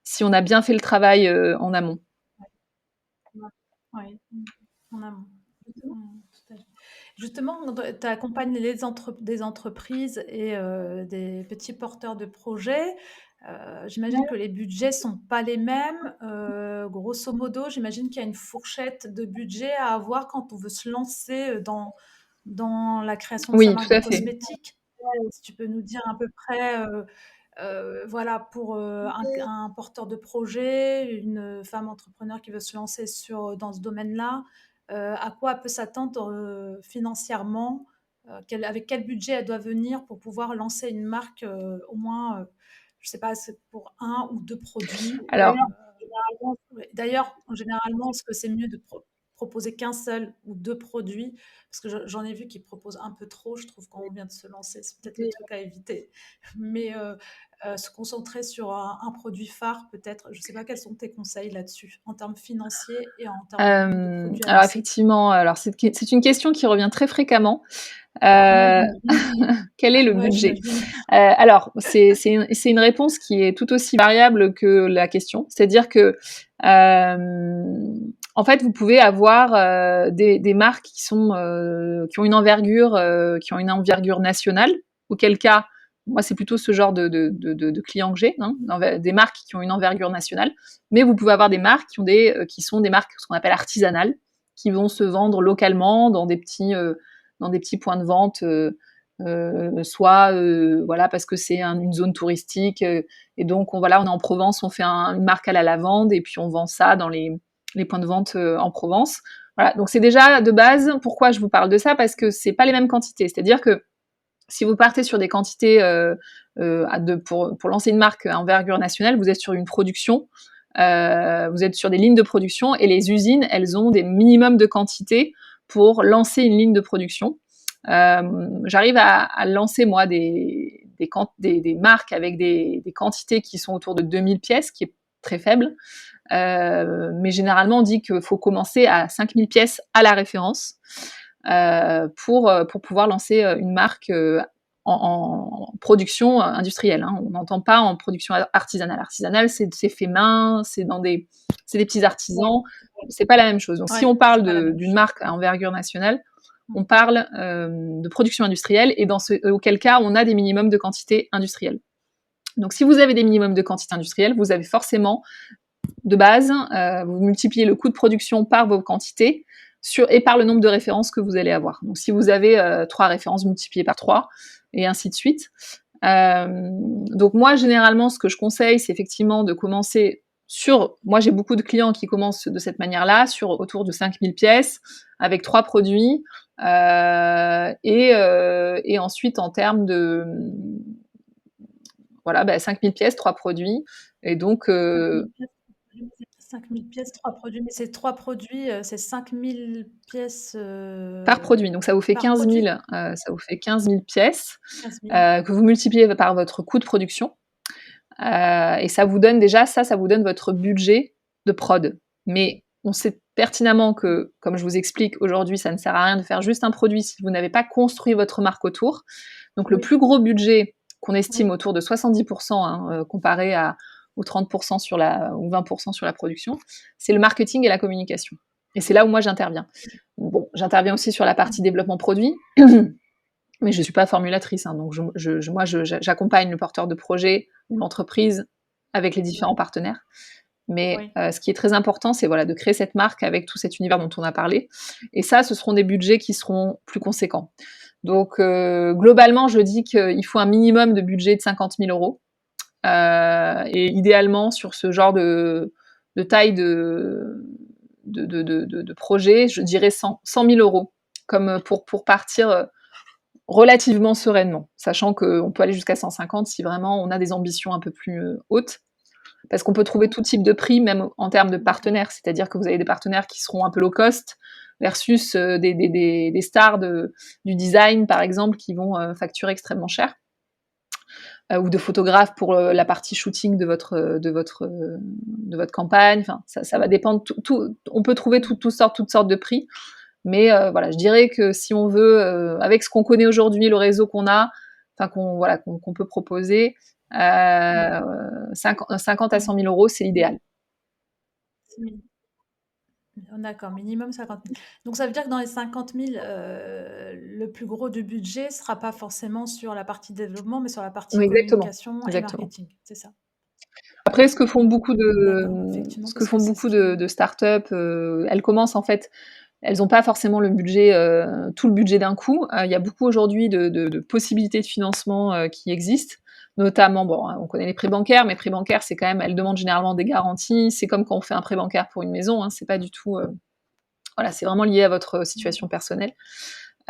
si on a bien fait le travail en amont. Oui, en amont. Tout à fait. Justement, tu accompagnes des entreprises et des petits porteurs de projets. J'imagine que les budgets sont pas les mêmes. Grosso modo, j'imagine qu'il y a une fourchette de budget à avoir quand on veut se lancer, dans la création de sa Oui, marque tout de à fait. cosmétiques. Si tu peux nous dire à peu près, voilà, pour un porteur de projet, une femme entrepreneur qui veut se lancer dans ce domaine-là, à quoi elle peut s'attendre financièrement, avec quel budget elle doit venir pour pouvoir lancer une marque, au moins, je ne sais pas, c'est pour un ou deux produits. Alors, Ouais. D'ailleurs, généralement, est-ce que c'est mieux de proposer qu'un seul ou 2 produits? Parce que j'en ai vu qui proposent un peu trop, je trouve, quand on vient de se lancer. C'est peut-être le truc à éviter. Mais se concentrer sur un produit phare peut-être. Je ne sais pas quels sont tes conseils là-dessus, en termes financiers et en termes de produits à Alors lancer? effectivement, alors c'est une question qui revient très fréquemment. Oui, Heu, j'imagine. quel est le Ouais, budget? j'imagine. Alors c'est une réponse qui est tout aussi variable que la question. C'est-à-dire que, en fait, vous pouvez avoir, des marques qui ont une envergure nationale, auquel cas, moi, c'est plutôt ce genre de clients que j'ai, hein, des marques qui ont une envergure nationale. Mais vous pouvez avoir des marques qui sont des marques, ce qu'on appelle artisanales, qui vont se vendre localement dans des petits points de vente, soit voilà parce que c'est une zone touristique et donc on est en Provence, on fait une marque à la lavande et puis on vend ça dans les points de vente en Provence. Voilà, donc c'est déjà de base. Pourquoi je vous parle de ça? Parce que c'est pas les mêmes quantités. C'est-à-dire que si vous partez sur des quantités pour lancer une marque à envergure nationale, vous êtes sur une production, vous êtes sur des lignes de production et les usines, elles ont des minimums de quantités pour lancer une ligne de production. J'arrive à lancer moi des marques avec des quantités qui sont autour de 2000 pièces, qui est très faible. Mais généralement, on dit qu'il faut commencer à 5000 pièces à la référence pour pouvoir lancer une marque en production industrielle. Hein. On n'entend pas en production artisanale. Artisanale, c'est fait main, c'est des petits Ouais, artisans. C'est pas la même chose. Donc, si ouais, on c'est parle pas la même d'une chose. marque à envergure nationale, Mmh. on parle de production industrielle et auquel cas, on a des minimums de quantité industrielle. Donc, si vous avez des minimums de quantité industrielle, vous avez forcément de base, vous multipliez le coût de production par vos quantités et par le nombre de références que vous allez avoir. Donc si vous avez 3 références multipliées par 3 et ainsi de suite. Donc moi, généralement, ce que je conseille, c'est effectivement de commencer moi j'ai beaucoup de clients qui commencent de cette manière-là, autour de 5000 pièces, avec 3 produits, et ensuite en termes de, voilà, 5000 pièces, 3 produits, et donc 5000 pièces, 5000 pièces, 3 produits, mais ces 3 produits, c'est 5000 pièces, par produit. Donc ça vous fait par 15 000, produit? pièces 15 000. que vous multipliez par votre coût de production. Et ça vous donne votre budget de prod. Mais on sait pertinemment que, comme je vous explique aujourd'hui, ça ne sert à rien de faire juste un produit si vous n'avez pas construit votre marque autour. Donc le Oui, plus gros budget qu'on estime oui. autour de 70%, hein, comparé aux 30% ou 20% sur la production, c'est le marketing et la communication. Et c'est là où moi j'interviens. Bon, j'interviens aussi sur la Mmh. partie développement produit, mais je ne suis pas formulatrice. Hein, donc j'accompagne le porteur de projet ou l'entreprise avec les différents Oui, partenaires. Mais oui. ce qui est très important, c'est voilà, de créer cette marque avec tout cet univers dont on a parlé. Et ça, ce seront des budgets qui seront plus conséquents. Donc globalement, je dis qu'il faut un minimum de budget de 50 000 euros. Et idéalement, sur ce genre de taille de projet, je dirais 100 000 euros, comme pour partir relativement sereinement, sachant qu'on peut aller jusqu'à 150 si vraiment on a des ambitions un peu plus hautes, parce qu'on peut trouver Mmh. tout type de prix, même en termes de D'accord. partenaires, c'est-à-dire que vous avez des partenaires qui seront un peu low cost versus des stars du design, par exemple, qui vont facturer extrêmement cher, ou de photographes pour la partie shooting de votre campagne. Enfin, ça va dépendre. On peut trouver Mmh. toutes sortes de prix. Mais voilà, je dirais que si on veut, avec ce qu'on connaît aujourd'hui, le réseau qu'on a, enfin qu'on peut proposer, Mmh. 50 à Oui. 100 000 euros, c'est l'idéal. 6 000. D'accord, minimum 50 000. Donc ça veut dire que dans les 50 000, le plus gros du budget sera pas forcément sur la partie développement, mais sur la partie Oui, exactement, communication et exactement. marketing, c'est ça? Après, D'accord, effectivement, ce que parce que font c'est ce beaucoup qui de startups, elles commencent en fait, elles n'ont pas forcément le budget, tout le budget d'un coup. Il y a beaucoup aujourd'hui de possibilités de financement qui existent, notamment, bon, hein, on connaît les prêts bancaires, mais prêts bancaires, c'est quand même, elles demandent généralement des garanties. C'est comme quand on fait un prêt bancaire pour une maison, hein, c'est pas du tout, voilà, c'est vraiment lié à votre situation personnelle.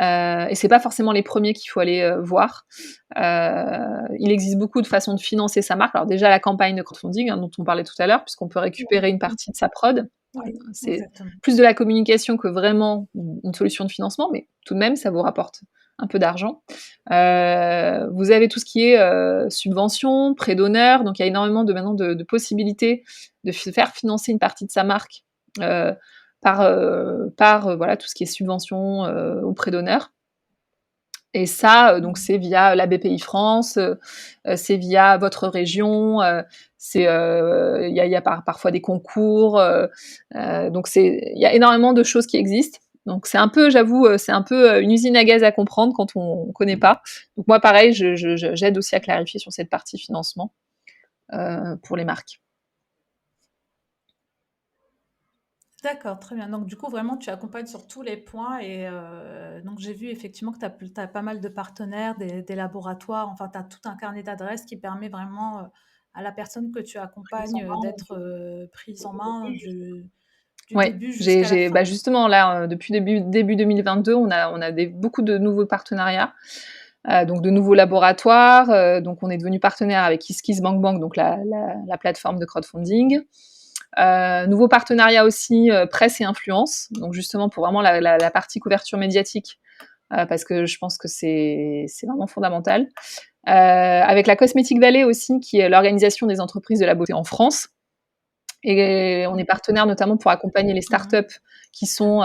Et c'est pas forcément les premiers qu'il faut aller voir. Il existe beaucoup de façons de financer sa marque. Alors déjà la campagne de crowdfunding, hein, dont on parlait tout à l'heure, puisqu'on peut récupérer une oui. partie de sa prod. Oui, C'est exactement. plus de la communication que vraiment une solution de financement, mais tout de même, ça vous rapporte un peu d'argent. Vous avez tout ce qui est subvention, prêt d'honneur, donc il y a énormément maintenant de possibilités de faire financer une partie de sa marque euh, par voilà, tout ce qui est subvention ou prêt d'honneur. Et ça, donc Mmh. c'est via la BPI France, c'est via votre région, il y a parfois des concours, donc il y a énormément de choses qui existent. Donc c'est un peu, j'avoue, c'est un peu une usine à gaz à comprendre quand on ne connaît pas. Donc moi, pareil, j'aide aussi à clarifier sur cette partie financement pour les marques. D'accord, très bien. Donc du coup, vraiment, tu accompagnes sur tous les points et donc j'ai vu effectivement que tu as pas mal de partenaires, des laboratoires, enfin, tu as tout un carnet d'adresses qui permet vraiment, à la personne que tu accompagnes, d'être, prise en main du Ouais, début jusqu'à la bah fin. justement là, depuis début 2022, on a beaucoup de nouveaux partenariats. Donc de nouveaux laboratoires. Donc on est devenu partenaire avec KissKissBankBank, donc la plateforme de crowdfunding. Nouveau partenariat aussi presse et influence, donc justement pour vraiment la partie couverture médiatique, parce que je pense que c'est vraiment fondamental. Avec la Cosmetic Valley aussi, qui est l'organisation des entreprises de la beauté en France. Et on est partenaire notamment pour accompagner les Mmh. startups qui sont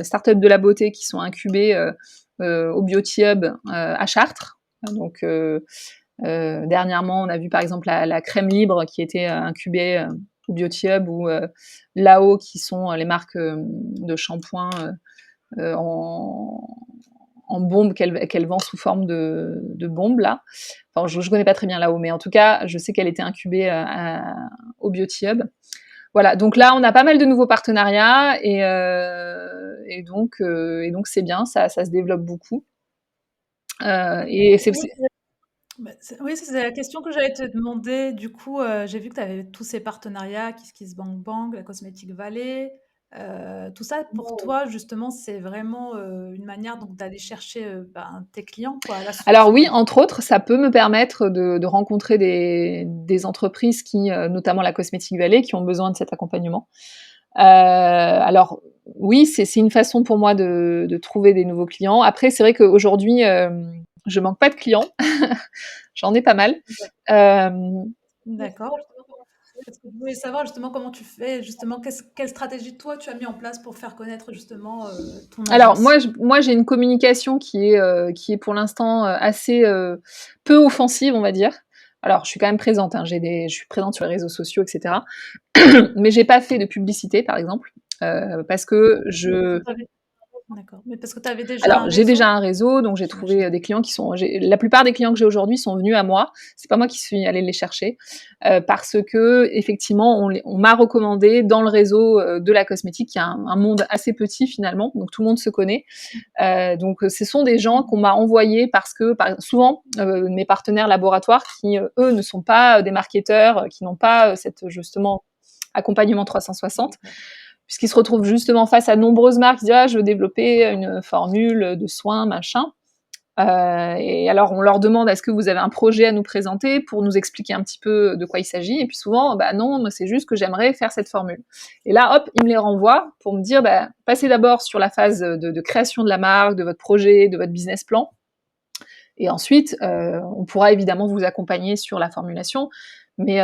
startups de la beauté qui sont incubées au Beauty Hub à Chartres. Donc dernièrement, on a vu par exemple la crème libre qui était incubée au Beauty Hub ou Lao qui sont les marques de shampoing en, en bombe qu'elle vend sous forme de bombe là. Enfin, je ne connais pas très bien Lao, mais en tout cas, je sais qu'elle était incubée au Beauty Hub. Voilà, donc là, on a pas mal de nouveaux partenariats et donc c'est bien, ça se développe beaucoup. Et Bah, oui, c'est la question que j'allais te demander. Du coup, j'ai vu que tu avais tous ces partenariats, KissKissBankBank, la Cosmetic Valley, tout ça pour toi justement, c'est vraiment, une manière donc d'aller chercher, ben, tes clients quoi, à la source, alors on va oui, dire? entre autres, ça peut me permettre de rencontrer des entreprises qui, notamment la Cosmetic Valley, qui ont besoin de cet accompagnement. Alors oui, c'est une façon pour moi de trouver des nouveaux clients. Après, c'est vrai qu'aujourd'hui, je manque pas de clients. J'en ai pas mal. D'accord. Parce que je voulais savoir justement comment tu fais, justement, quelle stratégie toi tu as mis en place pour faire connaître justement, ton Alors agence? moi j'ai une communication qui est pour l'instant assez peu offensive, on va dire. Alors je suis quand même présente, hein, je suis présente sur les réseaux sociaux, etc. Mais j'ai pas fait de publicité, par exemple, parce que Parce que je tu avais d'accord, mais parce que tu avais déjà alors, un j'ai déjà réseau? un réseau, donc j'ai trouvé J'imagine. des clients qui sont. La plupart des clients que j'ai aujourd'hui sont venus à moi. C'est pas moi qui suis allée les chercher parce que effectivement, on m'a recommandé dans le réseau de la cosmétique. Il y a un monde assez petit finalement, donc tout le monde se connaît. Donc, ce sont des gens qu'on Mmh. m'a envoyés parce que, souvent, mes partenaires laboratoires qui, eux, ne sont pas des marketeurs, qui n'ont pas cette justement accompagnement 360 D'accord. puisqu'ils se retrouvent justement face à de nombreuses marques qui disent ah, je veux développer une formule de soins, machin. Et alors on leur demande est-ce que vous avez un projet à nous présenter pour nous expliquer un petit peu de quoi il s'agit. Et puis souvent, bah non, c'est juste que j'aimerais faire cette formule. Et là, hop, ils me les renvoient pour me dire bah, passez d'abord sur la phase de création de la marque, de votre projet, de votre business plan. Et ensuite, on pourra évidemment vous accompagner sur la formulation. Mais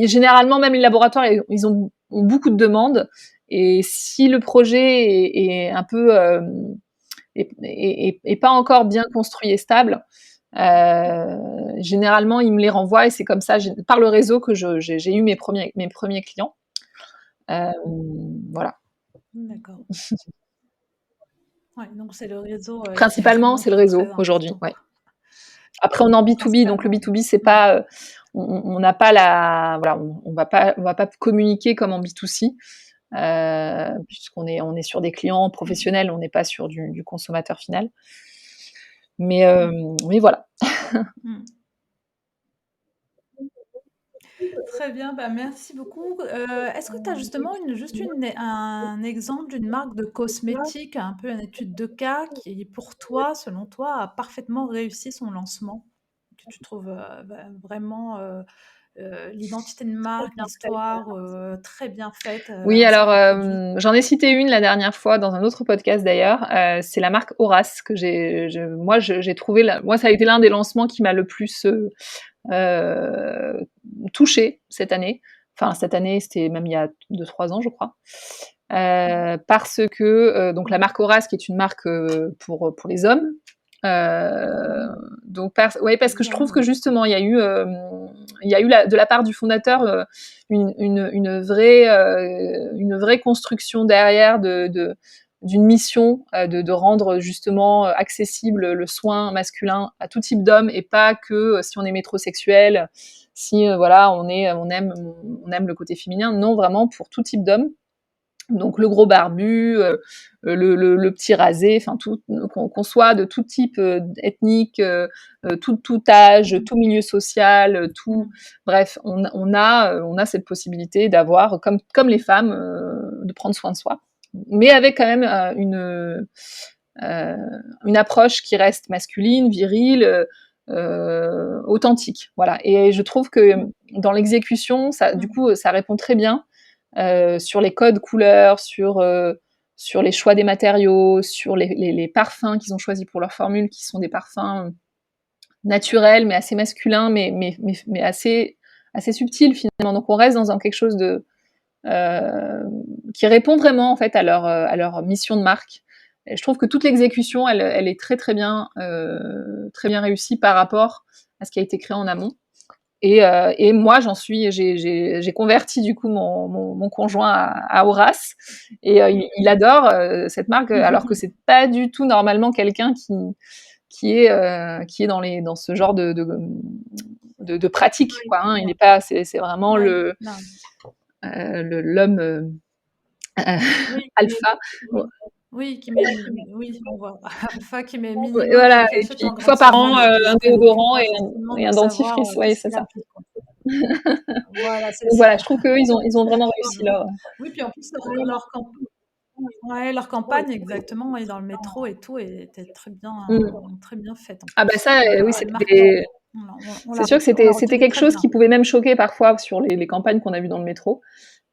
généralement, même les laboratoires, ils ont beaucoup de demandes. Et si le projet est un peu et pas encore bien construit et stable, généralement, ils me les renvoient et c'est comme ça, par le réseau, que j'ai eu mes premiers clients. Euh, voilà. D'accord. Ouais, donc c'est le réseau, Principalement, effectivement c'est le qui est très réseau aujourd'hui. important, Ouais. quoi. Après, on est en B2B, donc le Principalement. B2B, c'est Mmh. pas, on n'a pas voilà, on va pas communiquer comme en B2C, puisqu'on est sur des clients Mmh. professionnels, on n'est pas sur du consommateur final. Mais voilà. Mmh. Très bien, bah, merci beaucoup. Est-ce que tu as justement un exemple d'une marque de cosmétiques, un peu une étude de cas qui, pour toi, selon toi, a parfaitement réussi son lancement? Que tu trouves, bah, vraiment, l'identité de marque, l'histoire, très bien faite, Oui, ainsi alors que le produit? j'en ai cité une la dernière fois dans un autre podcast d'ailleurs. C'est la marque Horace que j'ai trouvé. Moi, ça a été l'un des lancements qui m'a le plus touchée cette année. Enfin, cette année, c'était même il y a 2-3 ans, je crois. Parce que donc la marque Horace, qui est une marque pour les hommes. Donc ouais, parce que Les je trouve hommes, que ouais. justement, il y a eu de la part du fondateur une vraie construction derrière d'une mission de rendre justement accessible le soin masculin à tout type d'homme et pas que si on est métrosexuel, si voilà on aime le côté féminin. Non, vraiment pour tout type d'homme. Donc le gros barbu, le petit rasé, enfin tout, qu'on soit de tout type ethnique, tout âge, tout milieu social, tout, Mmh. bref, on a cette possibilité d'avoir, comme les femmes, de prendre soin de soi, mais avec quand même une approche qui reste masculine, virile, authentique, voilà. Et je trouve que Mmh. dans l'exécution, ça, du Mmh. coup, ça répond très bien sur les codes couleurs, sur les choix des matériaux, sur les parfums qu'ils ont choisis pour leur formule, qui sont des parfums naturels, mais assez masculins, mais assez subtils finalement. Donc on reste dans quelque chose euh, qui répond vraiment en fait à leur mission de marque. Et je trouve que toute l'exécution, elle est très bien réussie par rapport à ce qui a été créé en amont. Et moi, j'ai converti du coup mon conjoint à Horace, et il adore cette marque, alors que c'est pas du tout normalement quelqu'un qui est dans ce genre de pratique, Oui, quoi. Hein. Il n'est pas, c'est vraiment oui, non, l'homme oui, alpha. oui, qui met oui, on voit alpha qui met minimum, Voilà. qui Et achète puis en une fois grande par an, surface, qui un se préoccupe déodorant pas et forcément un de savoir, dentifrice. Oui, qu'est-ce c'est qu'il ça. implique, quoi. Voilà, c'est Donc ça. voilà, je trouve qu'eux, ils ont vraiment réussi Mmh. leur. Oui, puis en plus leur campagne exactement, ouais, dans le métro et tout était Mm. très bien faite en Ah bah plus. ça, Donc oui, c'est une marque qui c'est sûr que on l'a c'était retenue quelque très chose qui bien. pouvait même choquer parfois sur les campagnes qu'on a vues dans le métro.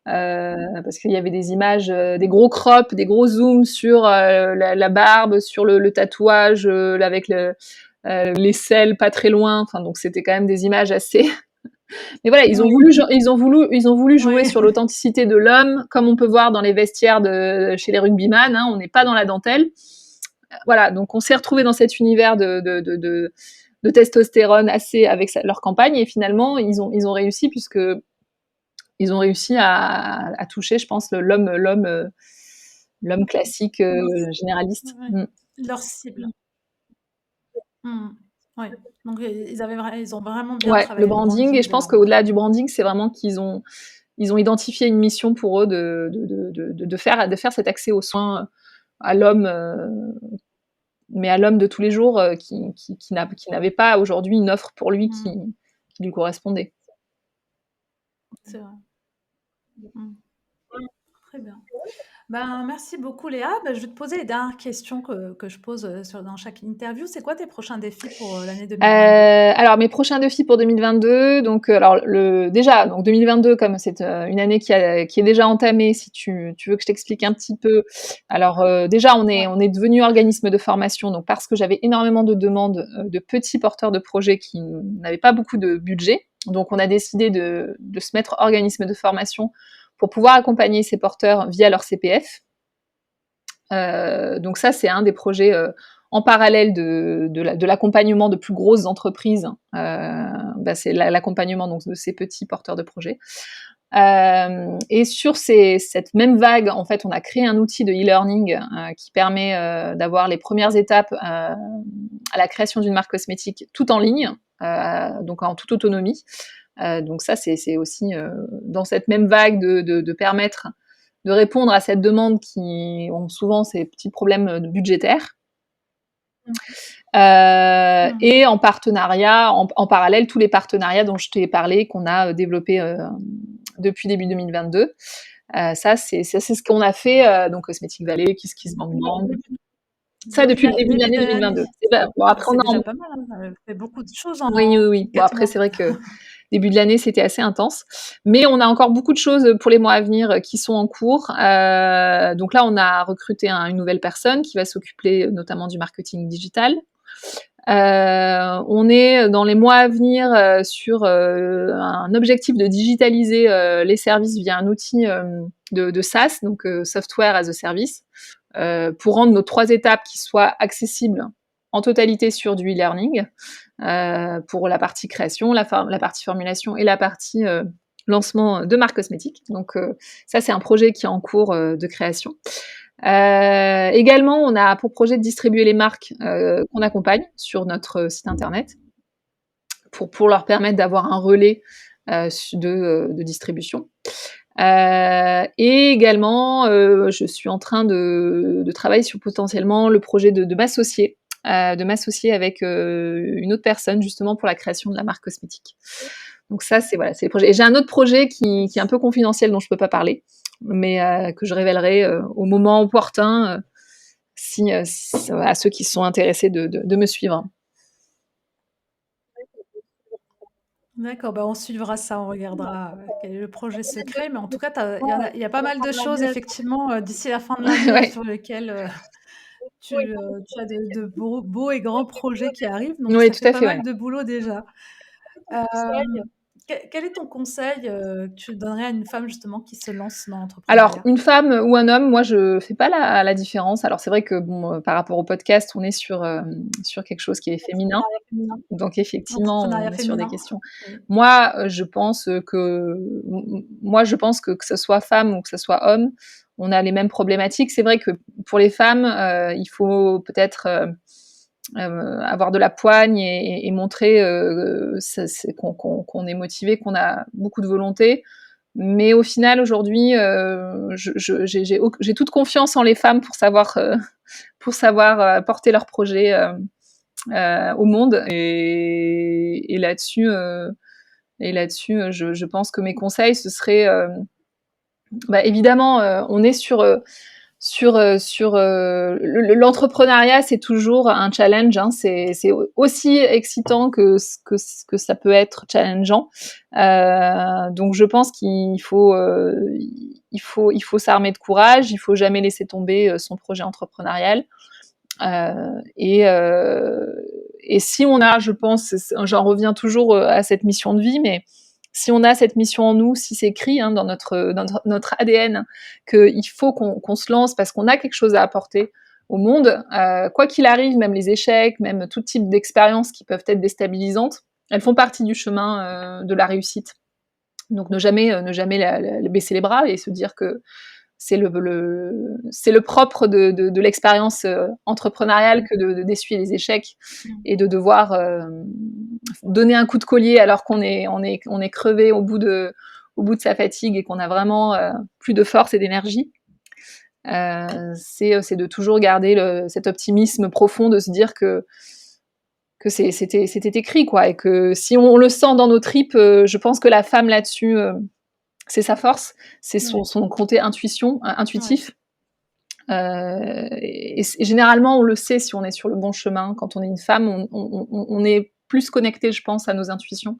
Parce qu'il y avait des images, des gros crops, des gros zooms sur la barbe, sur le tatouage, avec les selles pas très loin. Enfin, donc c'était quand même des images assez. Mais voilà, Oui, ils ont voulu jouer oui, sur l'authenticité de l'homme, comme on peut voir dans les vestiaires chez les rugbyman. Hein, on n'est pas dans la dentelle. Voilà, donc on s'est retrouvé dans cet univers de testostérone assez avec leur campagne, et finalement ils ont réussi, puisque ils ont réussi à toucher, je pense, l'homme classique, généraliste. ouais, Mm. leur cible. Mmh. Oui, donc ils ont vraiment bien Ouais, le travaillé le branding, et branding je de pense leur qu'au-delà marque. du branding, c'est vraiment qu'ils ont identifié une mission pour eux de faire cet accès aux soins à l'homme, mais à l'homme de tous les jours, qui n'avait pas aujourd'hui une offre pour lui Mmh. qui lui correspondait. C'est vrai. Mmh. Très bien. Ben, merci beaucoup Léa. Ben, je vais te poser les dernières questions que je pose, dans chaque interview. C'est quoi tes prochains défis pour, l'année 2022? Alors mes prochains défis pour 2022, donc alors déjà donc 2022, comme c'est une année qui est déjà entamée, si tu veux que je t'explique un petit peu. Alors déjà Ouais. on est devenu organisme de formation, donc parce que j'avais énormément de demandes de petits porteurs de projets qui n'avaient pas beaucoup de budget. Donc on a décidé de se mettre organisme de formation pour pouvoir accompagner ces porteurs via leur CPF. Donc ça, c'est un des projets en parallèle de l'accompagnement de plus grosses entreprises. C'est l'accompagnement donc de ces petits porteurs de projets. Et sur cette même vague, en fait, on a créé un outil de e-learning qui permet d'avoir les premières étapes à la création d'une marque cosmétique tout en ligne, donc en toute autonomie. Donc ça, c'est aussi dans cette même vague de permettre de répondre à cette demande qui ont souvent ces petits problèmes budgétaires. Mmh. Mmh. Et en partenariat, en parallèle, tous les partenariats dont je t'ai parlé, qu'on a développés depuis début 2022. Ça, c'est ce qu'on a fait, donc Cosmetic Valley, Kiss Kiss Bang Bang. Ça, depuis le début de Début l'année d'année. 2022. Et ben, bon, après, C'est déjà pas mal, hein, tu fait beaucoup de choses oui, oui, en oui. Bon, 4 après, mois. c'est vrai que début de l'année, c'était assez intense. Mais on a encore beaucoup de choses pour les mois à venir qui sont en cours. Donc là, on a recruté une nouvelle personne qui va s'occuper notamment du marketing digital. On est dans les mois à venir sur un objectif de digitaliser les services via un outil de SaaS, donc Software as a Service, pour rendre nos 3 étapes qui soient accessibles en totalité sur du e-learning, pour la partie création, la partie formulation et la partie lancement de marques cosmétiques. Donc ça, c'est un projet qui est en cours de création. Également, on a pour projet de distribuer les marques qu'on accompagne sur notre site internet pour leur permettre d'avoir un relais de distribution. Et également, je suis en train de travailler sur potentiellement le projet de m'associer avec une autre personne justement pour la création de la marque cosmétique. Donc ça, c'est les projets. Et j'ai un autre projet qui est un peu confidentiel dont je peux pas parler, mais que je révélerai au moment opportun à ceux qui sont intéressés de me suivre. D'accord, bah, on suivra ça, on regardera, quel est le projet secret, mais en tout cas, il y a pas mal de choses effectivement, d'ici la fin de l'année Ouais. sur lesquelles, tu as de beaux et grands projets qui arrivent, donc Oui, ça tout fait à pas fait, ouais. mal de boulot déjà. Hem, quel est ton conseil, que tu donnerais à une femme justement qui se lance dans Alors, l'entrepreneuriat? une femme ou un homme, moi, je fais pas la différence. Alors, c'est vrai que bon, par rapport au podcast, on est sur quelque chose qui est féminin. Donc effectivement, on L'entrepreneuriat est sur des féminin? questions. Oui. Moi, je pense que ce soit femme ou que ce soit homme, on a les mêmes problématiques. C'est vrai que pour les femmes, il faut peut-être avoir de la poigne et montrer qu'on est motivé, qu'on a beaucoup de volonté. Mais au final, aujourd'hui, j'ai toute confiance en les femmes pour savoir porter leurs projets au monde. Et là-dessus, je pense que mes conseils, ce serait, évidemment, on est sur l'entrepreneuriat, c'est toujours un challenge. Hein, c'est aussi excitant que ça peut être challengeant. Donc, je pense qu'il faut s'armer de courage. Il faut jamais laisser tomber son projet entrepreneurial. Et si on a, je pense, j'en reviens toujours à cette mission de vie, mais si on a cette mission en nous, si c'est écrit dans notre ADN qu'il faut qu'on se lance parce qu'on a quelque chose à apporter au monde, quoi qu'il arrive, même les échecs, même tout type d'expériences qui peuvent être déstabilisantes, elles font partie du chemin de la réussite. Donc ne jamais baisser les bras et se dire que c'est le propre de l'expérience entrepreneuriale que d'essuyer les échecs et de devoir donner un coup de collier alors qu'on est crevé au bout de sa fatigue et qu'on a vraiment plus de force et d'énergie. C'est de toujours garder cet optimisme profond de se dire que c'était écrit, quoi, et que si on le sent dans nos tripes, je pense que la femme là-dessus, c'est sa force, c'est son côté intuitif. Et généralement, on le sait si on est sur le bon chemin. Quand on est une femme, on est plus connecté, je pense, à nos intuitions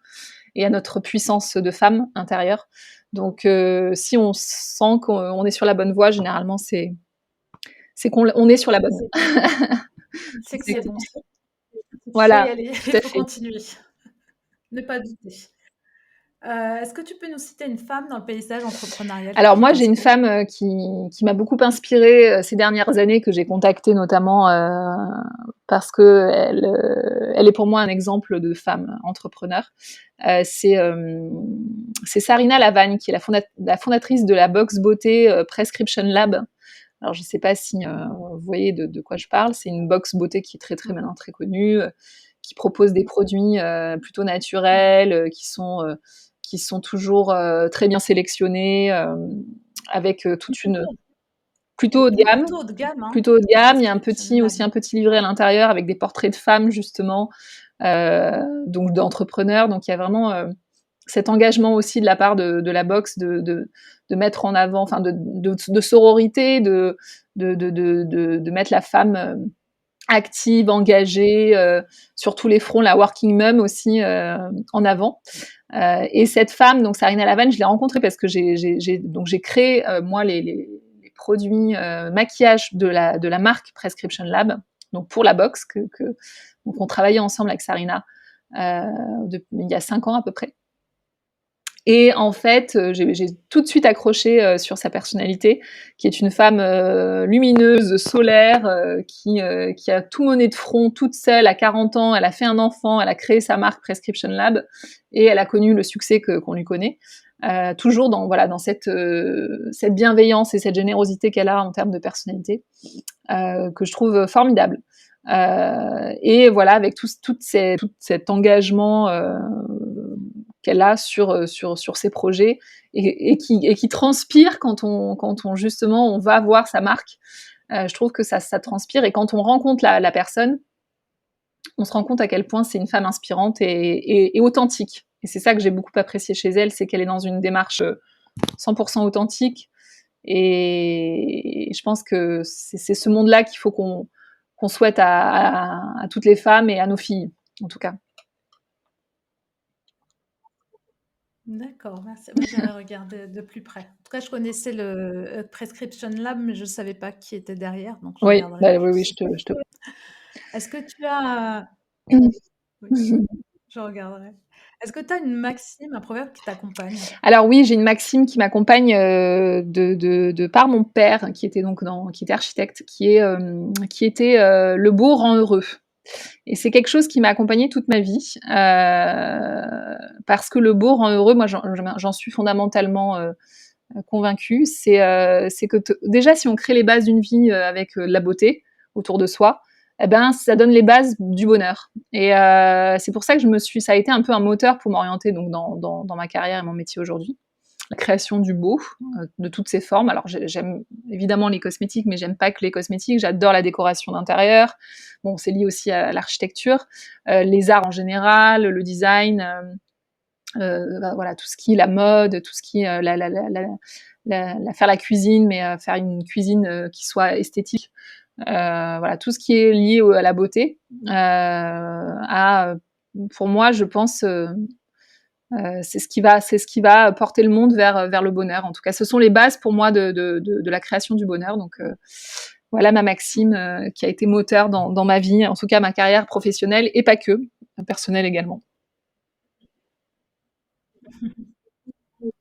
et à notre puissance de femme intérieure. Donc, si on sent qu'on est sur la bonne voie, généralement, c'est qu'on est sur la bonne voie. C'est que c'est bon. Il faut y Voilà, aller, tout il à faut fait. continuer, ne pas douter. Est-ce que tu peux nous citer une femme dans le paysage entrepreneurial Alors qui moi, j'ai une t'inspire? femme qui m'a beaucoup inspirée ces dernières années, que j'ai contactée notamment parce que elle est pour moi un exemple de femme entrepreneur. C'est Sarina Lavagne, qui est la fondatrice de la box beauté Prescription Lab. Alors je ne sais pas si vous voyez de quoi je parle. C'est une box beauté qui est très très maintenant très connue, qui propose des produits plutôt naturels, qui sont toujours très bien sélectionnés, avec toute une plutôt haut de gamme. Plutôt haut de gamme, hein? Plutôt haut de gamme. Il y a Prescription Lab. aussi un petit livret à l'intérieur avec des portraits de femmes justement, donc d'entrepreneurs. Donc il y a vraiment cet engagement aussi de la part de la boxe de mettre en avant, enfin de sororité, de mettre la femme active, engagée sur tous les fronts, la working mum aussi en avant. Et cette femme, donc Sarina Lavane, je l'ai rencontrée parce que j'ai créé moi les produits maquillage de la marque Prescription Lab, donc pour la box donc on travaillait ensemble avec Sarina il y a 5 ans à peu près. Et en fait, j'ai tout de suite accroché sur sa personnalité, qui est une femme lumineuse, solaire, qui a tout mené de front toute seule à 40 ans. Elle a fait un enfant, elle a créé sa marque Prescription Lab et elle a connu le succès qu'on lui connaît. Toujours dans cette bienveillance et cette générosité qu'elle a en termes de personnalité, que je trouve formidable. Et voilà, avec tout cet engagement qu'elle a sur ses projets et qui transpire quand on justement on va voir sa marque. Je trouve que ça transpire, et quand on rencontre la personne, on se rend compte à quel point c'est une femme inspirante et authentique. Et c'est ça que j'ai beaucoup apprécié chez elle, c'est qu'elle est dans une démarche 100% authentique. Et je pense que c'est ce monde-là qu'il faut qu'on souhaite à toutes les femmes et à nos filles, en tout cas. D'accord, merci. Bah, j'irai regarder de plus près. En tout cas, je connaissais le, Prescription Lab, mais je ne savais pas qui était derrière, donc je Oui, regarderai bah, plus. oui, je te... Est-ce que tu as oui, je regarderai. Est-ce que tu as une maxime, un proverbe qui t'accompagne? Alors oui, j'ai une maxime qui m'accompagne de par mon père, qui était qui était architecte, qui était le beau rend heureux. Et c'est quelque chose qui m'a accompagnée toute ma vie, parce que le beau rend heureux. Moi, j'en suis fondamentalement convaincue. C'est que déjà, si on crée les bases d'une vie avec de la beauté autour de soi, eh ben, ça donne les bases du bonheur. Et c'est pour ça que ça a été un peu un moteur pour m'orienter donc dans ma carrière et mon métier aujourd'hui. La création du beau, de toutes ses formes. Alors j'aime évidemment les cosmétiques, mais j'aime pas que les cosmétiques. J'adore la décoration d'intérieur. Bon, c'est lié aussi à l'architecture, les arts en général, le design. Voilà, tout ce qui est la mode, tout ce qui est faire la cuisine, mais faire une cuisine qui soit esthétique. Voilà, tout ce qui est lié à la beauté. Pour moi, je pense, c'est ce qui va porter le monde vers le bonheur. En tout cas, ce sont les bases pour moi de la création du bonheur. Donc voilà ma maxime qui a été moteur dans ma vie, en tout cas ma carrière professionnelle et pas que, personnelle également.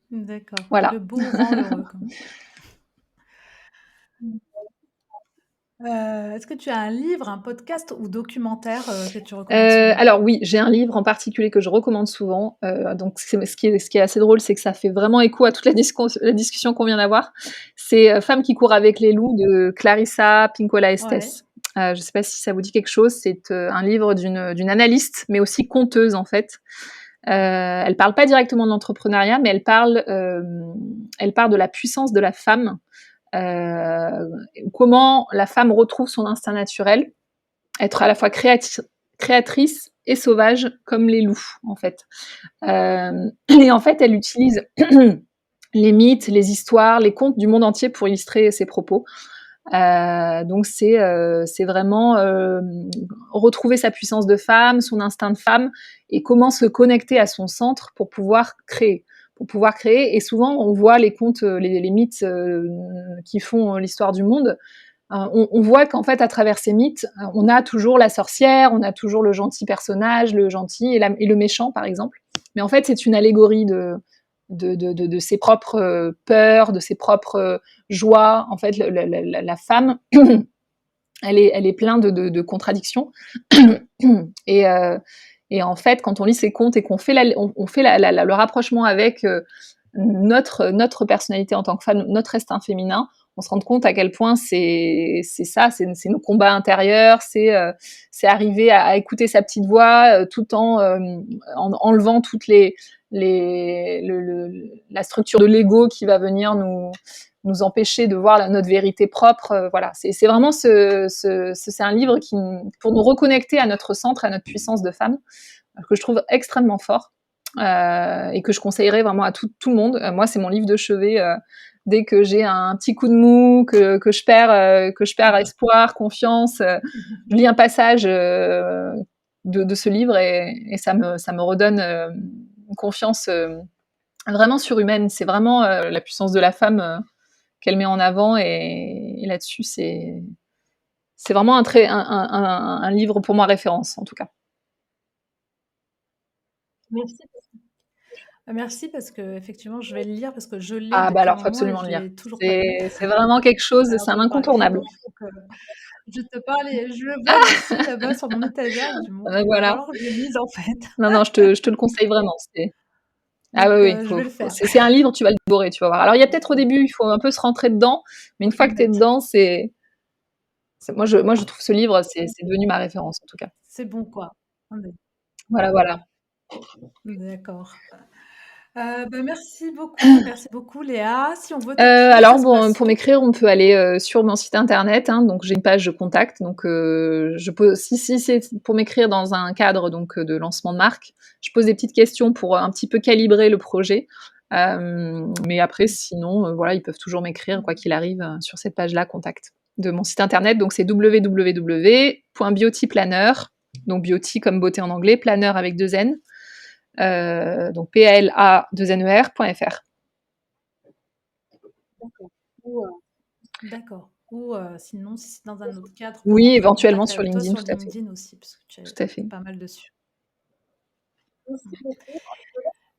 D'accord. Voilà. Le beau rend heureux, comme est-ce que tu as un livre, un podcast ou documentaire, que tu recommandes souvent? Alors oui, j'ai un livre en particulier que je recommande souvent. Donc ce qui est assez drôle, c'est que ça fait vraiment écho à toute la discussion qu'on vient d'avoir. C'est Femmes qui courent avec les loups de Clarissa Pinkola Ouais. Estés. Je ne sais pas si ça vous dit quelque chose. C'est un livre d'une analyste, mais aussi conteuse en fait. Elle parle pas directement de l'entrepreneuriat, mais elle parle de la puissance de la femme. Comment la femme retrouve son instinct naturel, être à la fois créatrice et sauvage comme les loups, en fait. Et en fait, elle utilise les mythes, les histoires, les contes du monde entier pour illustrer ses propos. Donc c'est vraiment retrouver sa puissance de femme, son instinct de femme, et comment se connecter à son centre pour pouvoir créer. Et souvent, on voit les contes, les mythes qui font l'histoire du monde. On voit qu'en fait, à travers ces mythes, on a toujours la sorcière, on a toujours le gentil personnage, le gentil et le méchant, par exemple. Mais en fait, c'est une allégorie de ses propres peurs, de ses propres joies. En fait, la femme, elle est pleine de contradictions. et, et en fait, quand on lit ces contes et qu'on fait, on fait le rapprochement avec notre personnalité en tant que femme, notre instinct féminin, on se rend compte à quel point c'est nos combats intérieurs, c'est arriver à écouter sa petite voix tout en enlevant toutes la structure de l'ego qui va venir nous empêcher de voir notre vérité propre. Voilà, c'est vraiment c'est un livre pour nous reconnecter à notre centre, à notre puissance de femme, que je trouve extrêmement fort. Et que je conseillerais vraiment à tout le monde. Moi, c'est mon livre de chevet. Dès que j'ai un petit coup de mou, que je perds espoir, confiance, je lis un passage de ce livre et ça me redonne une confiance vraiment surhumaine. C'est vraiment la puissance de la femme qu'elle met en avant, et là-dessus, c'est vraiment un livre pour moi référence, en tout cas. Merci. Merci parce qu'effectivement, je vais le lire parce que je l'ai Ah bah depuis un alors, faut moment et absolument je le lire. l'ai toujours pas lu. C'est vraiment quelque chose, Alors c'est je un vais le faire écrire, incontournable. donc il faut que je te parle et je le vois dessus là-bas sur mon étagère et je dis: «Bon, il va Voilà. falloir que je le lise en fait». Non, non, je te le conseille vraiment. Ah Donc oui, oui, je vais le faire. c'est un livre, tu vas le dévorer, tu vas voir. Alors il y a peut-être au début, il faut un peu se rentrer dedans, mais une Je fois le que tu es note. dedans, moi je trouve ce livre, c'est devenu ma référence, en tout cas. C'est bon quoi. On est Voilà, voilà. d'accord. Merci beaucoup Léa. Si on veut t'écrire, Alors ça se bon, passe pour où? m'écrire, on peut aller sur mon site internet, hein, donc j'ai une page de contact, donc je peux, si c'est pour m'écrire dans un cadre donc de lancement de marque, je pose des petites questions pour un petit peu calibrer le projet. Mais après, sinon, voilà, ils peuvent toujours m'écrire quoi qu'il arrive sur cette page-là, contact de mon site internet. Donc c'est www.beautyplanner, donc beauty comme beauté en anglais, planner avec 2 N, donc PLA2NER.fr. D'accord. D'accord. Ou sinon, si c'est dans un autre cadre, pour Oui, rentrer en éventuellement contact sur avec toi LinkedIn, sur tout à fait. LinkedIn aussi, parce que tu es Tout à fait. pas mal dessus.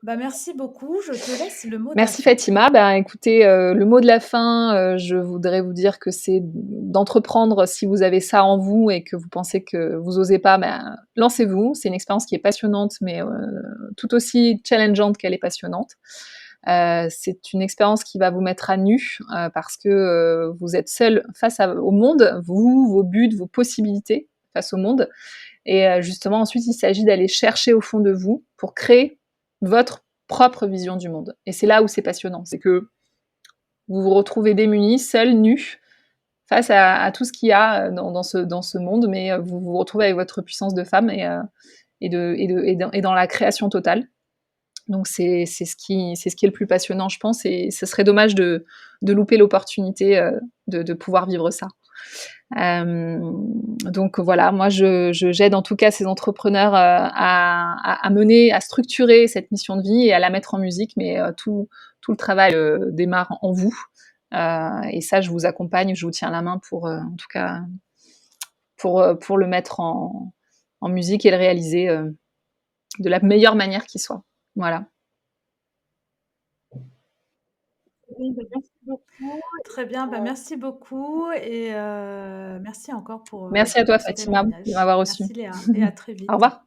Merci beaucoup. Je te laisse le mot de la Merci fin. Fatima. Ben, écoutez, le mot de la fin, je voudrais vous dire que c'est d'entreprendre si vous avez ça en vous et que vous pensez que vous osez pas, ben, lancez-vous. C'est une expérience qui est passionnante, mais tout aussi challengeante qu'elle est passionnante. C'est une expérience qui va vous mettre à nu parce que vous êtes seul face au monde, vous, vos buts, vos possibilités face au monde. Et justement, ensuite, il s'agit d'aller chercher au fond de vous pour créer votre propre vision du monde. Et c'est là où c'est passionnant, c'est que vous vous retrouvez démunis, seuls, nus, face à tout ce qu'il y a dans ce monde, mais vous vous retrouvez avec votre puissance de femme et dans la création totale. Donc c'est ce qui est le plus passionnant, je pense, et ce serait dommage de louper l'opportunité de pouvoir vivre ça. Donc voilà, moi j'aide en tout cas ces entrepreneurs à mener, à structurer cette mission de vie et à la mettre en musique, mais tout le travail démarre en vous. Et ça, je vous accompagne, je vous tiens la main pour, en tout cas, pour le mettre en musique et le réaliser de la meilleure manière qui soit. Voilà. Oui, merci beaucoup. Très bien, merci beaucoup et merci encore Merci à toi, pour ce Fatima, de témoignage. m'avoir reçu. Merci Léa et à très Au vite. revoir.